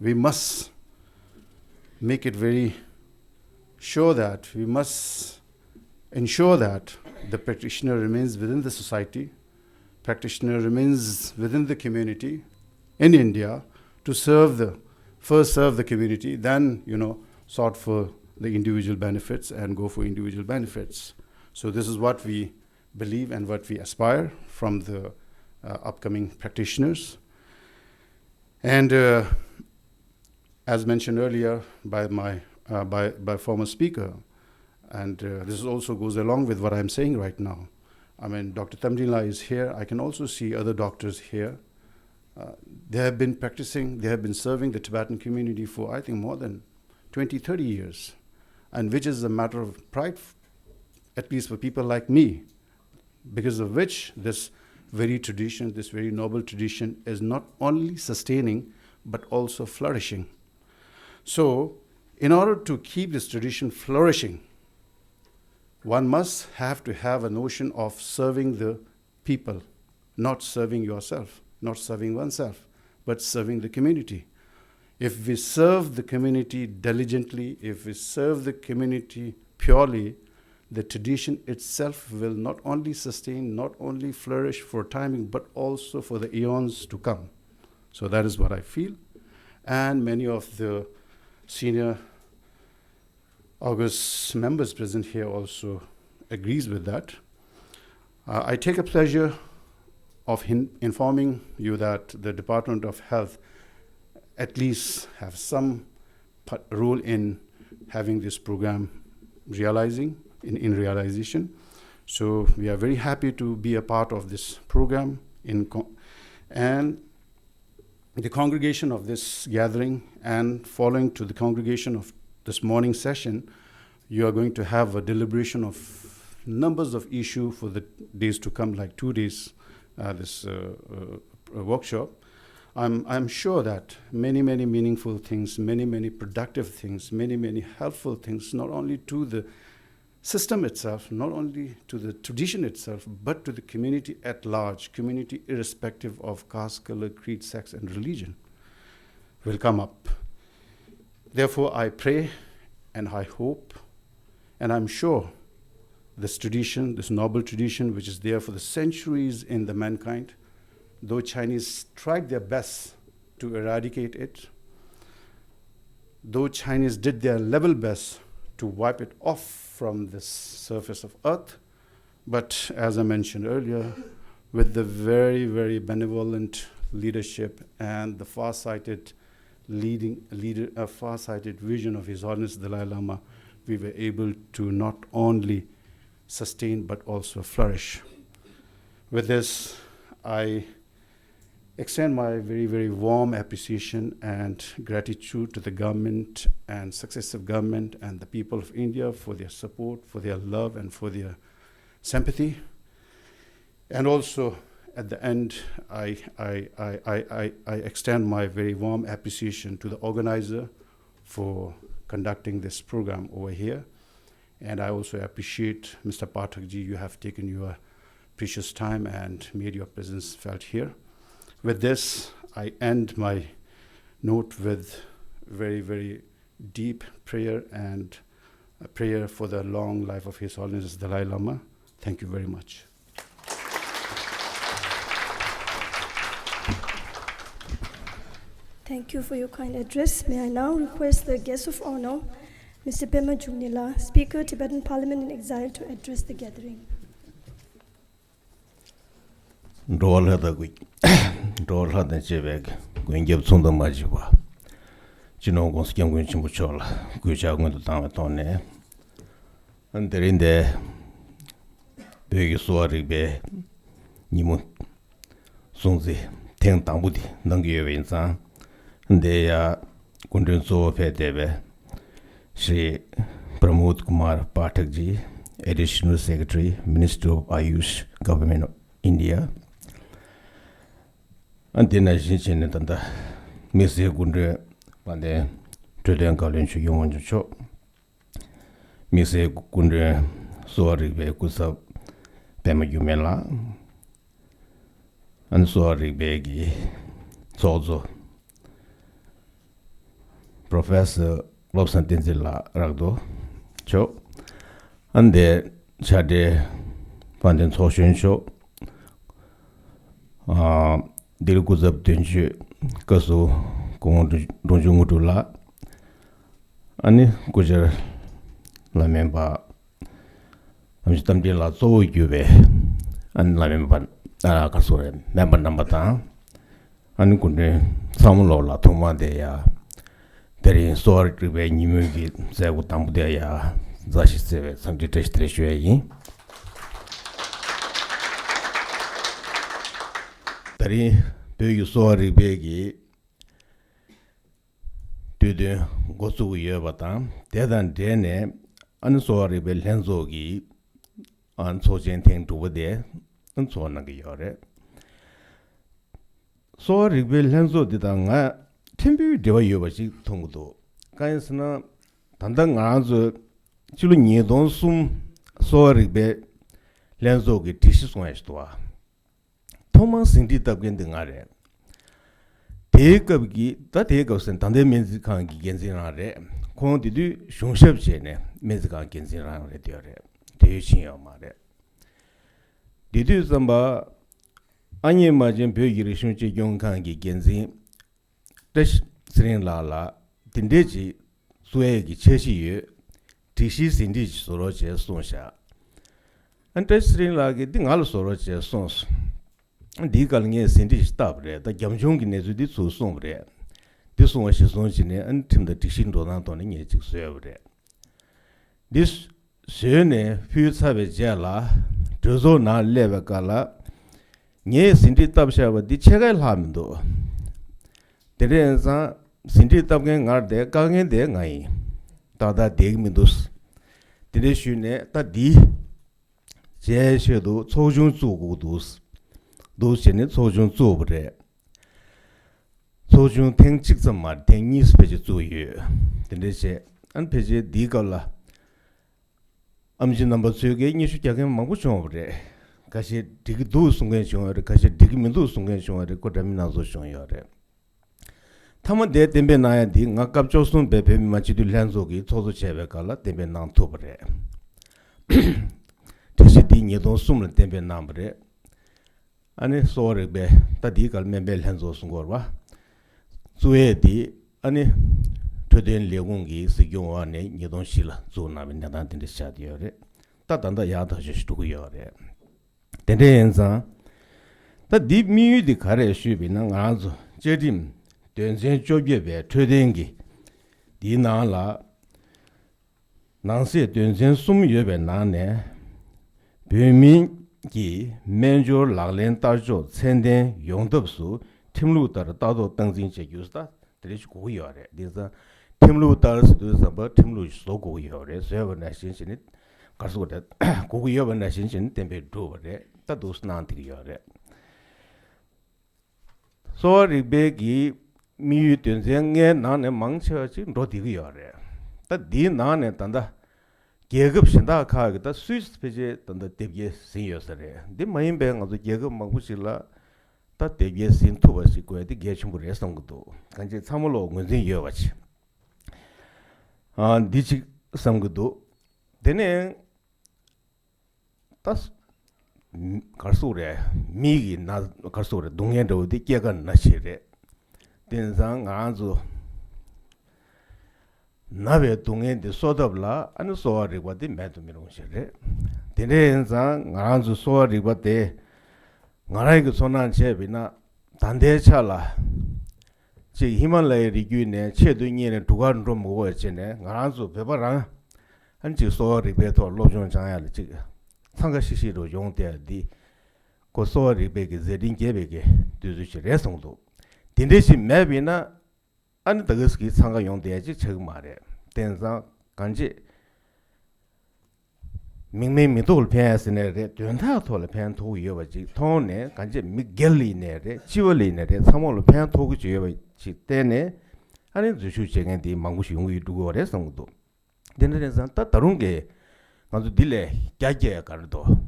we must make it very sure that we must ensure that the practitioner remains within the society, practitioner remains within the community in India to first serve the community, then, sought for the individual benefits and go for individual benefits. So this is what we believe and what we aspire from the upcoming practitioners. And as mentioned earlier by my by former speaker. And this also goes along with what I'm saying right now. I mean, Dr. Tamdinla is here. I can also see other doctors here. They have been practicing, they have been serving the Tibetan community for, I think, more than 20, 30 years. And which is a matter of pride, at least for people like me, because of which this very tradition, this very noble tradition is not only sustaining, but also flourishing. So, in order to keep this tradition flourishing, one must have to have a notion of serving the people, not serving yourself, not serving oneself, but serving the community. If we serve the community diligently, if we serve the community purely, the tradition itself will not only sustain, not only flourish for timing, but also for the eons to come. So that is what I feel. And many of the senior August members present here also agrees with that. I take a pleasure of informing you that the Department of Health at least have some role in having this program in realization. So we are very happy to be a part of this program. And the congregation of this gathering and following to the congregation of this morning session, you are going to have a deliberation of numbers of issues for the days to come, like 2 days, this workshop. I'm sure that many, many meaningful things, many, many productive things, many, many helpful things, not only to the system itself, not only to the tradition itself, but to the community at large, community irrespective of caste, color, creed, sex, and religion, will come up. Therefore, I pray and I hope, and I'm sure this tradition, this noble tradition, which is there for the centuries in the mankind, though Chinese tried their best to eradicate it, though Chinese did their level best to wipe it off from the surface of earth, but as I mentioned earlier, with the very, very benevolent leadership and the far-sighted far-sighted vision of His Holiness Dalai Lama, we were able to not only sustain but also flourish. With this, I extend my very, very warm appreciation and gratitude to the government and successive government and the people of India for their support, for their love, and for their sympathy. And also, at the end, I extend my very warm appreciation to the organizer for conducting this program over here. And I also appreciate, Mr. Pathakji, you have taken your precious time and made your presence felt here. With this, I end my note with very, very deep prayer and a prayer for the long life of His Holiness Dalai Lama. Thank you very much. Thank you for your kind address. May I now request the guest of honor, Mr. Pema Jungnila, Speaker, Tibetan Parliament in Exile, to address the gathering. Roll the Jebek, going give Sunda Majiba. Chino goes young when Chimbuchola, which are going to Tamatone. And they're in the big Sowa-Rigpa, Nimu Sunzi, Ten Tambudi, Nangi in San. And they are Kundun Sowa Petebe, Shri Pramod Kumar Pathakji, Additional Secretary, Minister of Ayush, Government of India. And then I see the Missy Gundre Pande Trillian College Young Show. Missy Gundre Sowa-Rigpa Kusa Pema Jumela and Sowa-Rigpa Sozo Professor Lobson Tinzilla Ragdo Cho and the Chade Panden Soshin Show. Dil Guzab Dinju Kasu Donjungutula Ani Gujar La Memba Amstamdila So Juve and La Memba Kasure Member Nambata and Kunde Samulo La Toma de Dari Sowa-Rigpa Nimugi Zagu Tambudaya Zashi Seve Samji Teshtre Shueyi. Dari Pyogi Sowa-Rigpa Gi Tudu Gosu Yobata, Dedan Dene, An Sowa-Rigpa Lenzo Gi, An Sojen Teng Tubade, An Sonagi Yore. Sowa-Rigpa Lenzo Didanga. Tempi dewa yoba chi tongdo. Kayansana tanda ngaranzo chilo nyedon sum Sowa-Rigpa lenzo ki tishi songa ishtowa. Thoman singdi tabgen di ngare. Tegab ki, ta tegab san tanda menzi kaan ki genzi ngare. Kong didu shungshab che ne menzi kaan genzi ngare diyo re. Deyo chinyo ma re. Didu zamba anye ma jen pyo giri shungche yong kaan ki genzi Dash Sring La Dindeji Suegi Cheshi Yu Tishi Sindi Soroche Sonsha. And Dash Sring La Dingal Soroche Sons. Digaling Sindi Stabre, the Gamjung Nezu di Su Sombre. This one was Sonsine and Tim the Tishin Donaton in Yachik Sevre. This Sune Few Savage Jala, Jozo Na Levacala, Nye Sindi Tabsha di Chegal Hamindo. Terenza Sindi Tabgen Garde Gangen de Ngai. Tada Degmidus. Tereshune Tadi Jeshedo Sojun Zugudus. Those in it Sojun Zubre. Sojun Teng Chixamar, Teng Nispage to you. Tereshe and Pege Digala. Amjin number 2 again, you should get him Maguchombre. Kashi dig do Sungan, Kashi Digmindu Sungan, Kodamina Zoshon. Tama de tembe naya di nga kapcho sun pepe machidu lanzo ki tozo chebe kala tembe nang tobre. Tisi di nyedon sumle tembe nambre. Ane Sowa-Rigpa ta di kal membe lanzo sungorwa. Zuwe di ane Tuden legungi sikyongwa ne nyedon shila zu nami nadan tende shadi yore. Ta tanda yada shishtuku yore. Tende enza ta di miyu di kare shubi na nga zo jedim Denzhen Jobye Tudengi Di Nang La Nangse Denzhen Sum Yebe Nane Bömin Gi Menjo Laglen Tarjo Tsenden Yongdabsu Timlu Tar Dado Tangzin Che Yusda Trish Guyore. These are Timlu Tar Sidu Samba Timlu So Guyore, Seven Nation it Karsu that Guyoba Nation Tempe Dovere, Tadus Nantigore. Sowa-Rigpa Gi Miyu Tunzenge Nane Mangchachi Rodigore. That Di Nane Tanda Gegab Shinda Kagata Swiss Page Tanda Debye Senior. The main bang of the Gegab Magusilla that Debye Sin to us equal the Gachimbu Sangudu. Kanji Samolo within Yovach. And Dichi Sangudu. Then that's Karsure, Migi Naz Karsure, Dungendo, the Gagan Nashire. Then Zang Anzo Nave Dungen the Sodabla and Sowa-Rigpa the Matumiron Shere. Then Zang Anzo Sowa-Rigpa de Narag Sonan Chebina, Tande Chala, Chi Himalaya Rigune, Cheduin and Tugan Rom Wachene, Anzo Peparang, and Chi Sowa-Rigpa to Lojon Chang Chiga. Sangashido Yongte di Sowa-Rigpa Zedin Gebeke, Duzuchi Resongo. Dindeshi Mabina and the Guski Sanga Yongte Chegmare. Tenza Kanji Mingme Midol Pass in a Dunta Tola Pan to Yovachi, Tone, Kanji Migueli Nere, Chivoli Nere, Samuel Pan to Yovachi Tene, and in the Shucheng and the Mangush Yungi do or Resongo. Then there is a Tatarunge. Nanzu dile gage kardo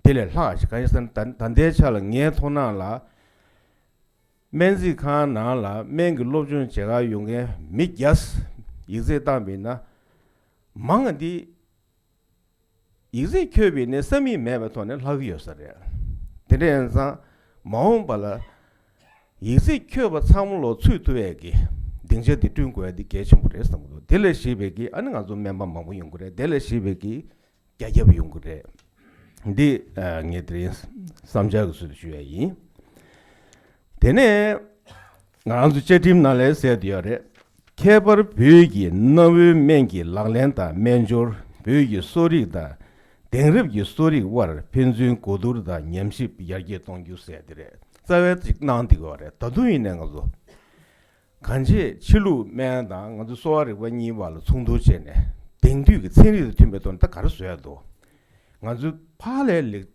dile large kaisan tande chala nge thona la menzi khan na la meng lobjun chega yunge migyas yize tamina mangdi yize kyobi ne sami meba thone lagyo sare denenza maum bala yize kyoba samlo chutuegi Dingje di Tungue di Gachim Prestam, Dele Shibeki, and Nazo member Mamu Yungre, Dele Shibeki, Gayab Yungre. Di Nidris, some jags with Shui. Tene Nanzu Chetim Nale said Yore, Kebar Bögi, Navu Mengi, Langlenta, Menjor, Bögi, Sorida, Dengrib Sori war, Penzun Kodurda, Nyamship Yargetong you said. Savet Nantigore, Taduin Nangazo. Kanji, Chilu, Manda, and the Sori when you were Sunduchene. Dendu, Seni Timbeton, Takarsuado. Nanzu Pale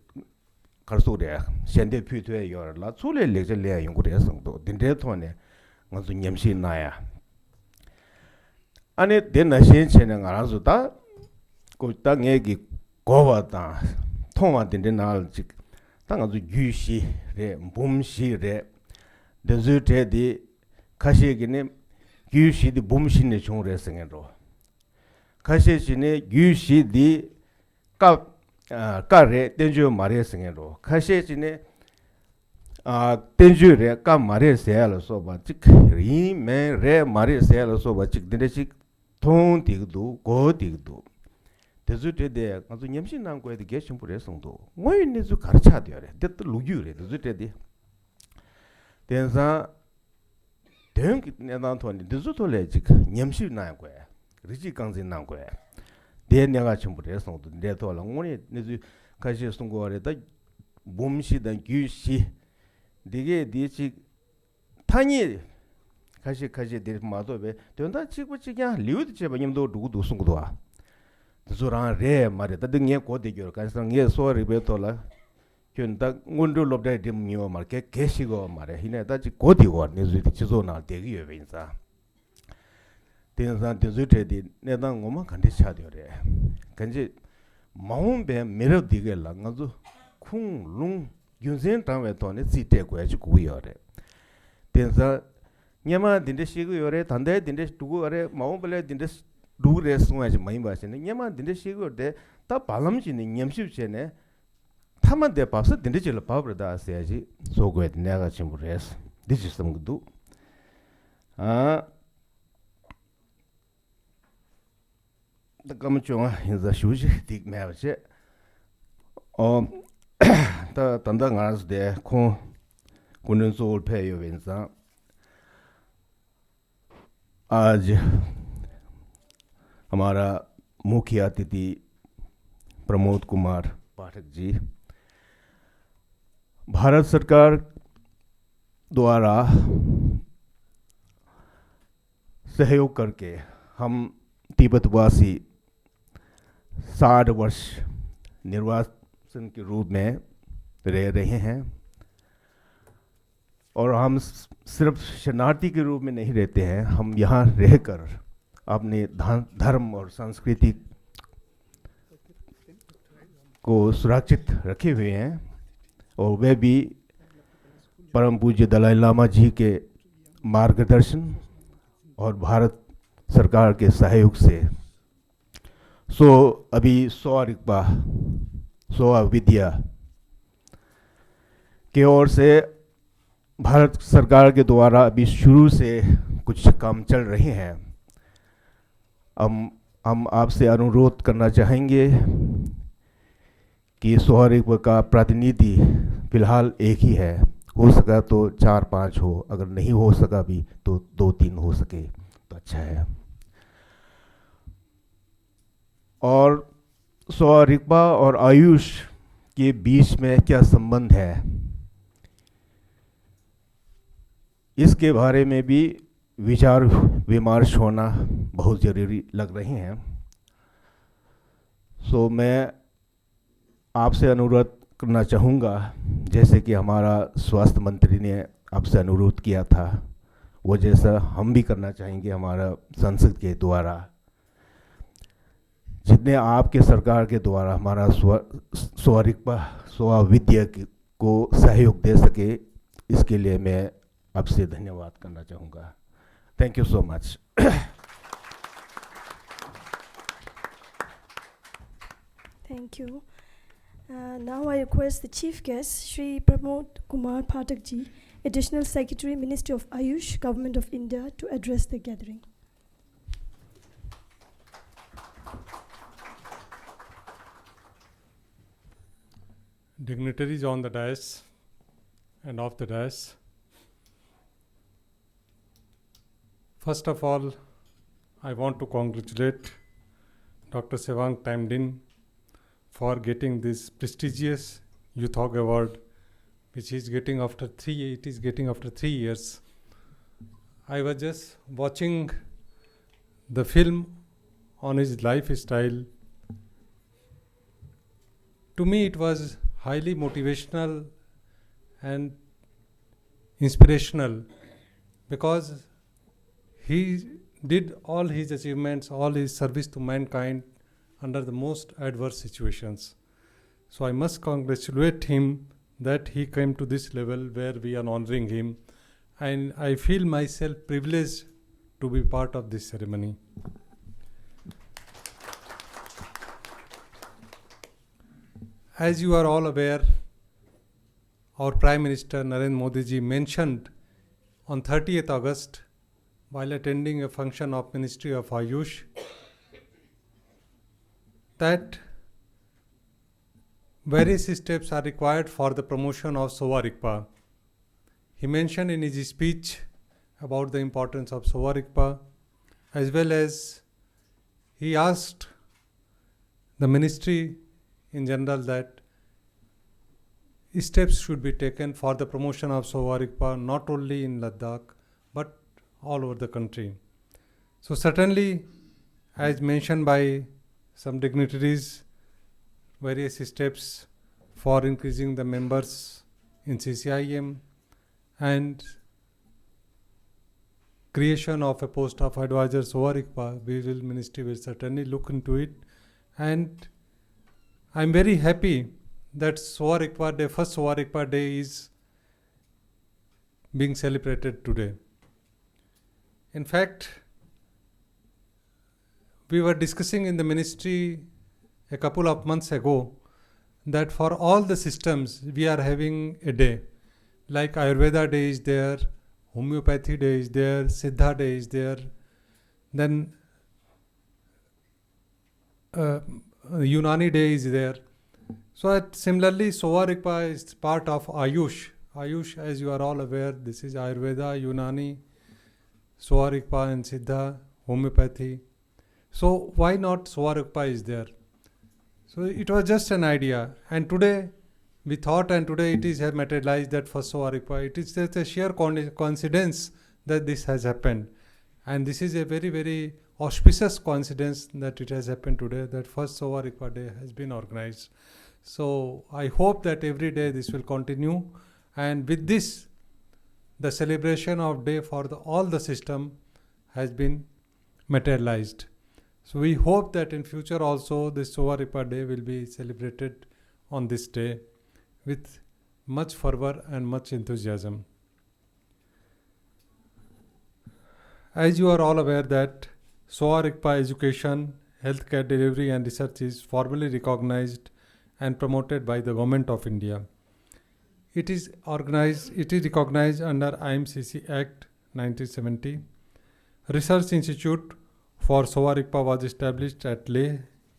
Karsuria, Shende Pute, your Latsule Legale, Yunguresando, Dindetone, Nanzu Nyamshi Naya. And it then a change and Arazuta, Kutangegi, Govata, Toma Dindinalchik, Tangazu Yushi, Bumshi, Deserte di Kashigine, Yushi di Bumshi ne Chung Racing and Ro. Kashishine, Yushi di Kare, Tenju Maria Singero. Kashishine, Tenjure, Kam Maria Sel, so but chick, Rime, Re Maria Sel, so but chick, Dindechik, Ton Tigdu, Go Tigdu. Desute de Yamshin Nanko the Gation Puresondo. When is the Karchadiore? That Lugure, Desute de Tenza Dunk Nanton, Desuto Legic, Yamshi Nanque, Rigi Kanzi Nanque. De Nagachim Puresondo, Deto Langoni, Nizu Kashisungore, the Bumshi, the Gushi, Dige, Dichi Tiny Kashi Kashi de Madobe, don't that chick what you can live with Chebayamdo do Sungua. Zuran Re Maria, the Nia Cotigur, Cansang, yes, sorry, Betola. Kyunta Mundu of the Dimio Market, Keshigo Maria, he net that Cotigo, is with Chizona, the Vinza. Tensan Desuted, Nedan Woman can discharge. Kanji Mount Bear mirror digger Langazu, Kung Lung, Yunzen Tameton, Cite Quachuiore. Tensa Yama didn't she go and they didn't do a Mount Bele didn't do rest so much Maimba and Yama didn't she go there, the Palamchin in Yamship Chene. Tama de Pasa didn't power da Saji, so good never chimbres. This is some do. The Kamachong is the Shuji, Dick Mavche. The Tandangas there, couldn't so pay you in some. आज हमारा मुख्य अतिथि प्रमोद कुमार पाठक जी भारत सरकार द्वारा सहयोग करके हम तिब्बतवासी 60 वर्ष निर्वासन के रूप में रह रहे हैं और हम सिर्फ शरणार्थी के रूप में नहीं रहते हैं, हम यहाँ रहकर अपने धर्म और संस्कृति को सुरक्षित रखे हुए हैं और वे भी परम पूज्य दलाई लामा जी के मार्गदर्शन और भारत सरकार के सहयोग से अभी सोवा-रिग्पा सोवा विद्या के ओर से भारत सरकार के द्वारा अभी शुरू से कुछ काम चल रहे हैं। हम आपसे अनुरोध करना चाहेंगे कि सोवा-रिग्पा का प्रतिनिधि फिलहाल एक ही है, हो सका तो 4-5 हो, अगर नहीं हो सका भी तो 2-3 हो सके तो अच्छा है। और सोवा-रिग्पा और आयुष के बीच में क्या संबंध है, इसके बारे में भी विचार विमर्श होना बहुत ज़रूरी लग रहे हैं। मैं आपसे अनुरोध करना चाहूँगा, जैसे कि हमारा स्वास्थ्य मंत्री ने आपसे अनुरोध किया था, वो जैसा हम भी करना चाहेंगे हमारा संसद के द्वारा, जितने आपके सरकार के द्वारा हमारा सोवा-रिग्पा सोवा विद्या को सहयोग दे सके, इसके लिए मैं आपसे धन्यवाद करना चाहूँगा। Thank you so much. Thank you. Now I request the Chief Guest, Shri Pramod Kumar Pathak Ji, Additional Secretary, Ministry of Ayush, Government of India, to address the gathering. Dignitaries on the dais and off the dais. First of all, I want to congratulate Dr. Sevang Tamdin for getting this prestigious Youthog Award, which is getting after 3 years. I was just watching the film on his lifestyle. To me, it was highly motivational and inspirational because he did all his achievements, all his service to mankind under the most adverse situations. So I must congratulate him that he came to this level where we are honoring him, and I feel myself privileged to be part of this ceremony. As you are all aware, our Prime Minister Narendra Modi ji mentioned on 30th August while attending a function of Ministry of Ayush that various steps are required for the promotion of Sowa-Rigpa. He mentioned in his speech about the importance of Sowa-Rigpa, as well as he asked the ministry in general that steps should be taken for the promotion of Sowa-Rigpa not only in Ladakh but all over the country. So certainly, as mentioned by some dignitaries, various steps for increasing the members in CCIM and creation of a post of advisor Sowa-Rigpa, ministry will certainly look into it. And I'm very happy that Sowa-Rigpa Day, first Sowa-Rigpa Day is being celebrated today. In fact, we were discussing in the ministry a couple of months ago that for all the systems we are having a day. Like Ayurveda Day is there, Homeopathy Day is there, Siddha Day is there, then Unani Day is there. So similarly, Sowa-Rigpa is part of Ayush. Ayush, as you are all aware, this is Ayurveda, Unani, Sowa-Rigpa and Siddha, Homeopathy. So why not Sowa-Rigpa is there? So it was just an idea, and today we thought, and today it is materialized that for Sowa-Rigpa, it is just a sheer coincidence that this has happened, and this is a very, very auspicious coincidence that it has happened today, that first Sowa-Rigpa Day has been organized. So I hope that every day this will continue, and with this, the celebration of day for all the system has been materialized. So we hope that in future also this Sowa-Rigpa Day will be celebrated on this day with much fervor and much enthusiasm. As you are all aware that Sowa-Rigpa education, healthcare delivery and research is formally recognized and promoted by the Government of India. It is recognized under IMCC Act 1970. Research Institute for Sowa-Rigpa was established at Leh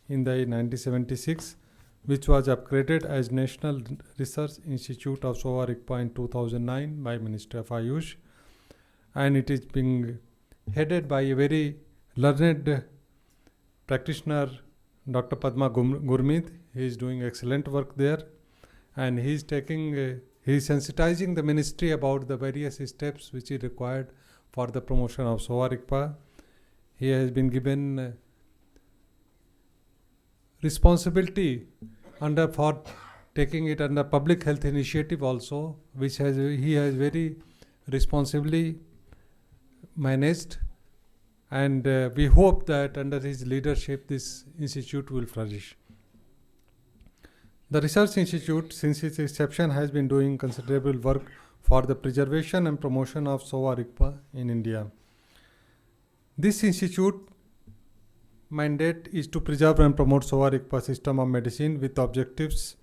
in the 1976, which was upgraded as National Research Institute of Sowa-Rigpa in 2009 by Ministry of Ayush, and it is being headed by a very learned practitioner, Dr. Padma Gurmeet. He is doing excellent work there, and he is sensitizing the ministry about the various steps which is required for the promotion of Sowa-Rigpa. He has been given responsibility for taking it under public health initiative also, which he has very responsibly managed, and we hope that under his leadership this institute will flourish. The Research Institute, since its inception, has been doing considerable work for the preservation and promotion of Sowa-Rigpa in India. This institute mandate is to preserve and promote Sowa-Rigpa system of medicine with objectives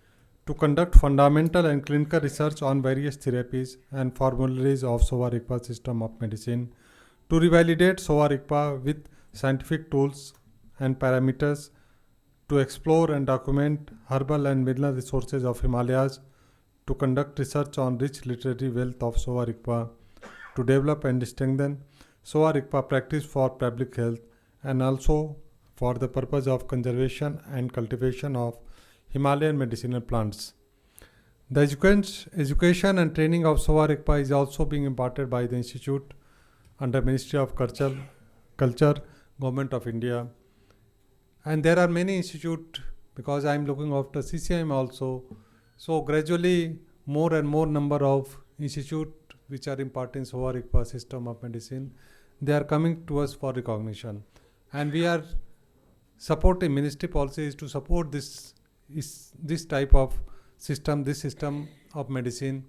to conduct fundamental and clinical research on various therapies and formularies of Sowa-Rigpa system of medicine, to revalidate Sowa-Rigpa with scientific tools and parameters, to explore and document herbal and mineral resources of Himalayas, to conduct research on rich literary wealth of Sowa-Rigpa, to develop and strengthen Sowa-Rigpa practice for public health, and also for the purpose of conservation and cultivation of Himalayan medicinal plants. The education and training of Sowa-Rigpa is also being imparted by the institute under Ministry of Culture, Government of India. And there are many institutes, because I am looking after CCIM also. So gradually more and more number of institutes which are imparting Sowa-Rigpa system of medicine, they are coming to us for recognition. And we are supporting, ministry policy is to support this type of system, this system of medicine,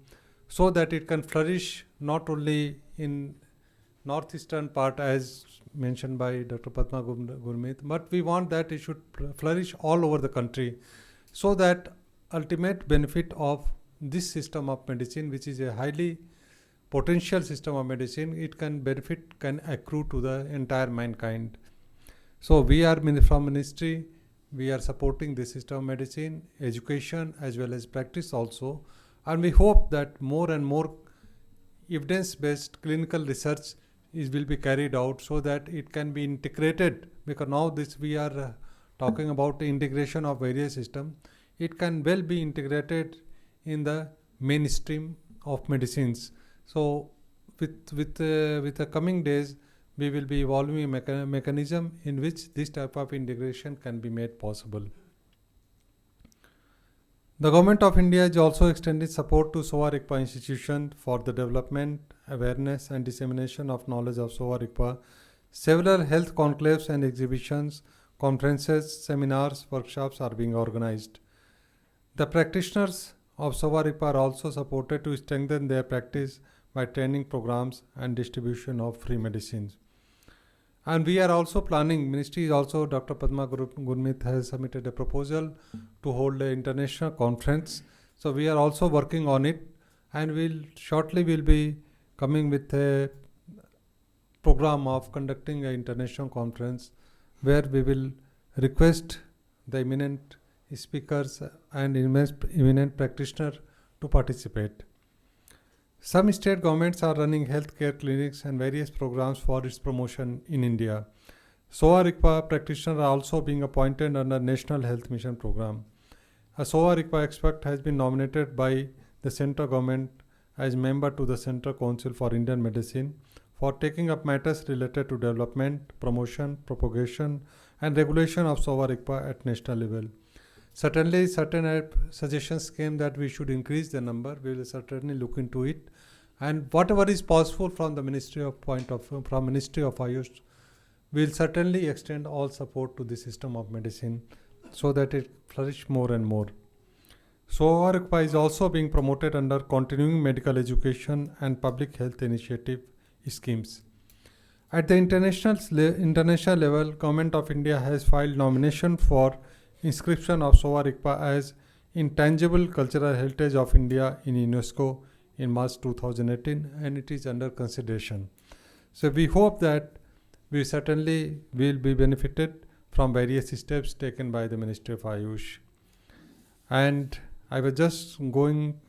so that it can flourish not only in northeastern part as mentioned by Dr. Padma Gurmeet, but we want that it should flourish all over the country, so that ultimate benefit of this system of medicine, which is a highly potential system of medicine, it can accrue to the entire mankind. So we are from ministry, we are supporting this system of medicine, education as well as practice also, and we hope that more and more evidence-based clinical research will be carried out, so that it can be integrated, because now we are talking about the integration of various systems. It can well be integrated in the mainstream of medicines. So with the coming days, we will be evolving a mechanism in which this type of integration can be made possible. The Government of India has also extended support to Sowa-Rigpa institution for the development, awareness and dissemination of knowledge of Sowa-Rigpa. Several health conclaves and exhibitions, conferences, seminars, workshops are being organized. The practitioners of Sowa-Rigpa are also supported to strengthen their practice by training programs and distribution of free medicines. And we are also planning, ministry is also, Dr. Padma Gurmeet has submitted a proposal to hold an international conference. So we are also working on it, and we'll be coming with a program of conducting an international conference where we will request the eminent speakers and eminent practitioners to participate. Some state governments are running healthcare clinics and various programs for its promotion in India. Sowa-Rigpa practitioners are also being appointed under National Health Mission program. A Sowa-Rigpa expert has been nominated by the central government as member to the Central Council for Indian Medicine for taking up matters related to development, promotion, propagation and regulation of Sowa-Rigpa at national level. Certainly, certain suggestions came that we should increase the number. We will certainly look into it, and whatever is possible from the Ministry of Ayush, we will certainly extend all support to the system of medicine so that it flourish more and more. Sowa-Rigpa is also being promoted under continuing medical education and public health initiative schemes. At the international level, Government of India has filed nomination for inscription of Sowa-Rigpa as Intangible Cultural Heritage of India in UNESCO in March 2018, and it is under consideration. So we hope that we certainly will be benefited from various steps taken by the Ministry of Ayush. And I was just going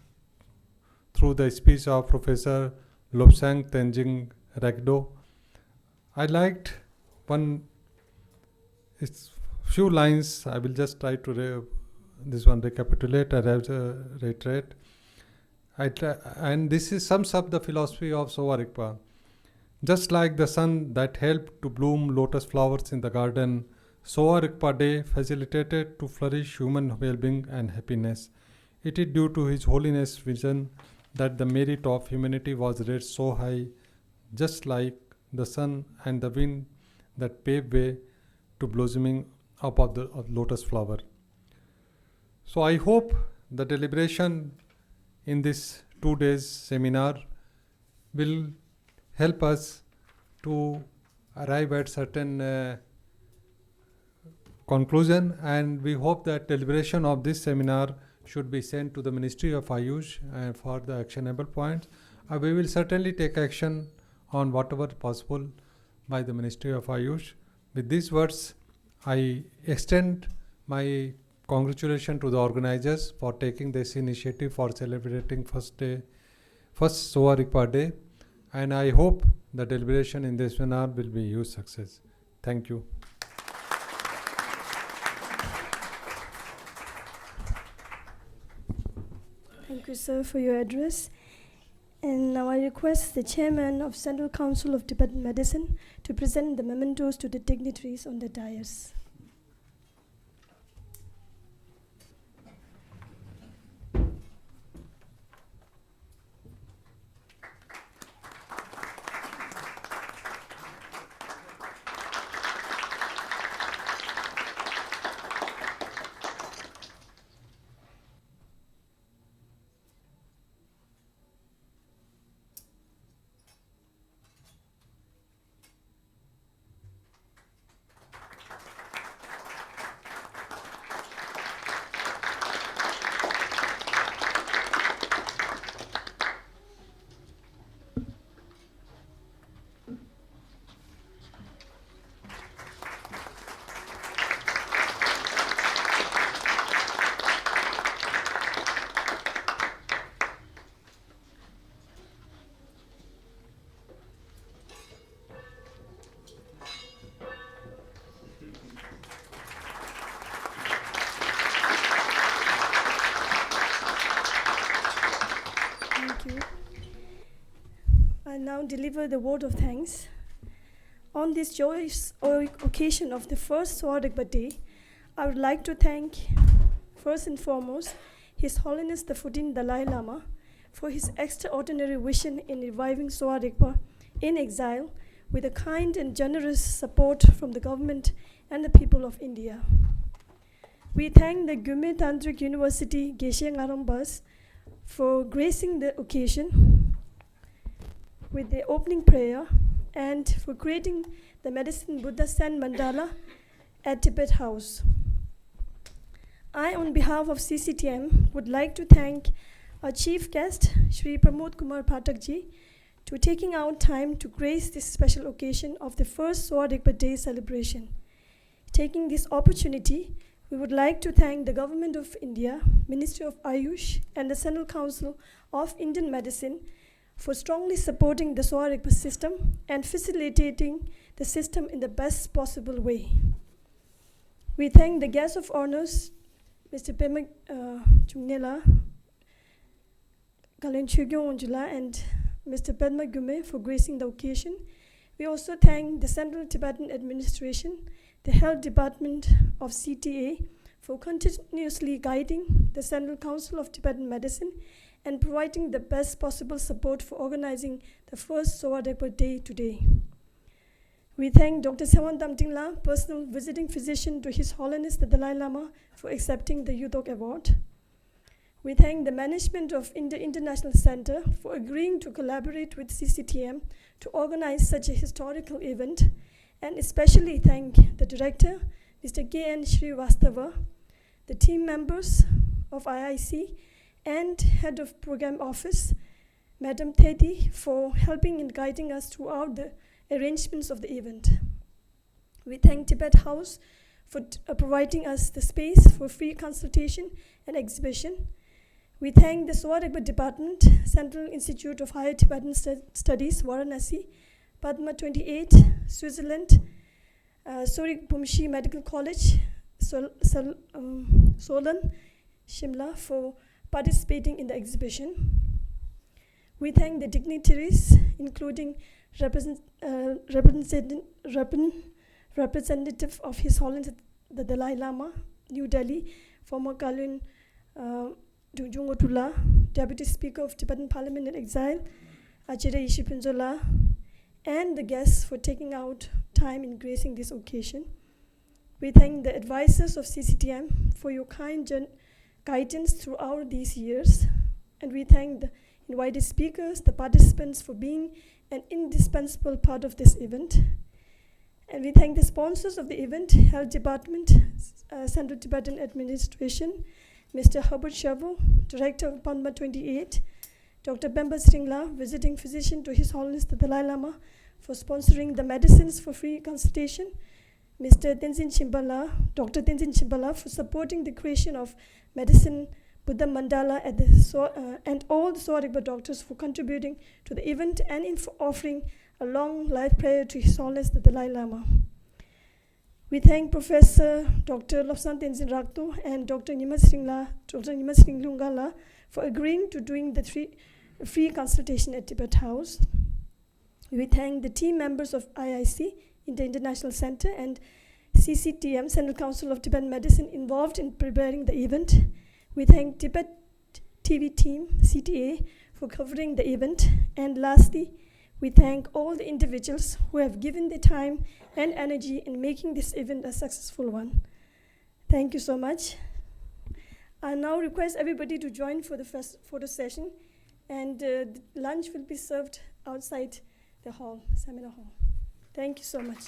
through the speech of Professor Lobsang Tenzing Rakdo. I liked it's few lines. I will just try to recapitulate and reiterate. And this sums up the philosophy of Sowa-Rigpa. Just like the sun that helped to bloom lotus flowers in the garden, Sowa-Rigpa Day facilitated to flourish human well-being and happiness. It is due to His Holiness' vision that the merit of humanity was raised so high, just like the sun and the wind that pave way to blossoming up of the lotus flower. So I hope the deliberation in this 2 days seminar will help us to arrive at certain conclusion, and we hope that deliberation of this seminar should be sent to the Ministry of Ayush for the actionable points. We will certainly take action on whatever possible by the Ministry of Ayush. With these words, I extend my congratulations to the organizers for taking this initiative for celebrating first Sowa-Rigpa Day, and I hope the deliberation in this seminar will be a huge success. Thank you. Thank you, sir, for your address. And now I request the chairman of Central Council of Tibetan Medicine to present the mementos to the dignitaries on the dais. Thank you. I now deliver the word of thanks. On this joyous occasion of the first Sowa-Rigpa Day, I would like to thank, first and foremost, His Holiness the 14th Dalai Lama for his extraordinary vision in reviving Sowa-Rigpa in exile with a kind and generous support from the government and the people of India. We thank the Gyume Tantric University Geshe Ngarambas for gracing the occasion with the opening prayer and for creating the Medicine Buddha Stand Mandala at Tibet House. I, on behalf of CCTM, would like to thank our chief guest, Shri Pramod Kumar Pathakji, to taking out time to grace this special occasion of the first Sowa-Rigpa Day celebration. Taking this opportunity, we would like to thank the Government of India, Ministry of Ayush, and the Central Council of Indian Medicine for strongly supporting the Sowa-Rigpa system and facilitating the system in the best possible way. We thank the guests of honors, Mr. Pema Chungnela, Kalen Chugyo Onjula, and Mr. Padma Gume for gracing the occasion. We also thank the Central Tibetan Administration, the Health Department of CTA for continuously guiding the Central Council of Tibetan Medicine and providing the best possible support for organizing the first Sowa-Rigpa Day today. We thank Dr. Sewan Damtingla, personal visiting physician to His Holiness the Dalai Lama, for accepting the Yudok Award. We thank the management of India International Center for agreeing to collaborate with CCTM to organize such a historical event, and especially thank the director, Mr. K.N. Srivastava, the team members of IIC, and head of program office, Madam Teddy, for helping and guiding us throughout the arrangements of the event. We thank Tibet House for providing us the space for free consultation and exhibition. We thank the Sowa-Rigpa Department, Central Institute of Higher Tibetan Studies, Varanasi, Padma 28, Switzerland, Sorik Bumshi Medical College, Solan, Shimla, for participating in the exhibition. We thank the dignitaries, including representative of His Holiness the Dalai Lama, New Delhi, former Kalin Dunjungotula, Deputy Speaker of Tibetan Parliament in Exile, Acharya Ishipinzola, and the guests for taking out time in gracing this occasion. We thank the advisors of CCTM for your kind guidance throughout these years, and we thank the invited speakers, the participants, for being an indispensable part of this event. And we thank the sponsors of the event, Health Department, Central Tibetan Administration, Mr. Herbert Sherville, Director of Padma 28, Dr. Bemba Sringla, visiting physician to His Holiness the Dalai Lama, for sponsoring the medicines for free consultation, Mr. Tenzin Chimbala, Dr. Tenzin Chimbala, for supporting the creation of Medicine Buddha Mandala at and all the Sowa-Rigpa doctors for contributing to the event and for offering a long life prayer to His Holiness the Dalai Lama. We thank Professor Dr. Lobsang Tenzin Rakto and Dr. Nyimat for agreeing to doing the free consultation at Tibet House. We thank the team members of IIC in the International Center and CCTM, Central Council of Tibetan Medicine, involved in preparing the event. We thank Tibet TV team, CTA, for covering the event. And lastly, we thank all the individuals who have given their time and energy in making this event a successful one. Thank you so much. I now request everybody to join for the first photo session, and the lunch will be served outside the hall, seminar hall. Thank you so much.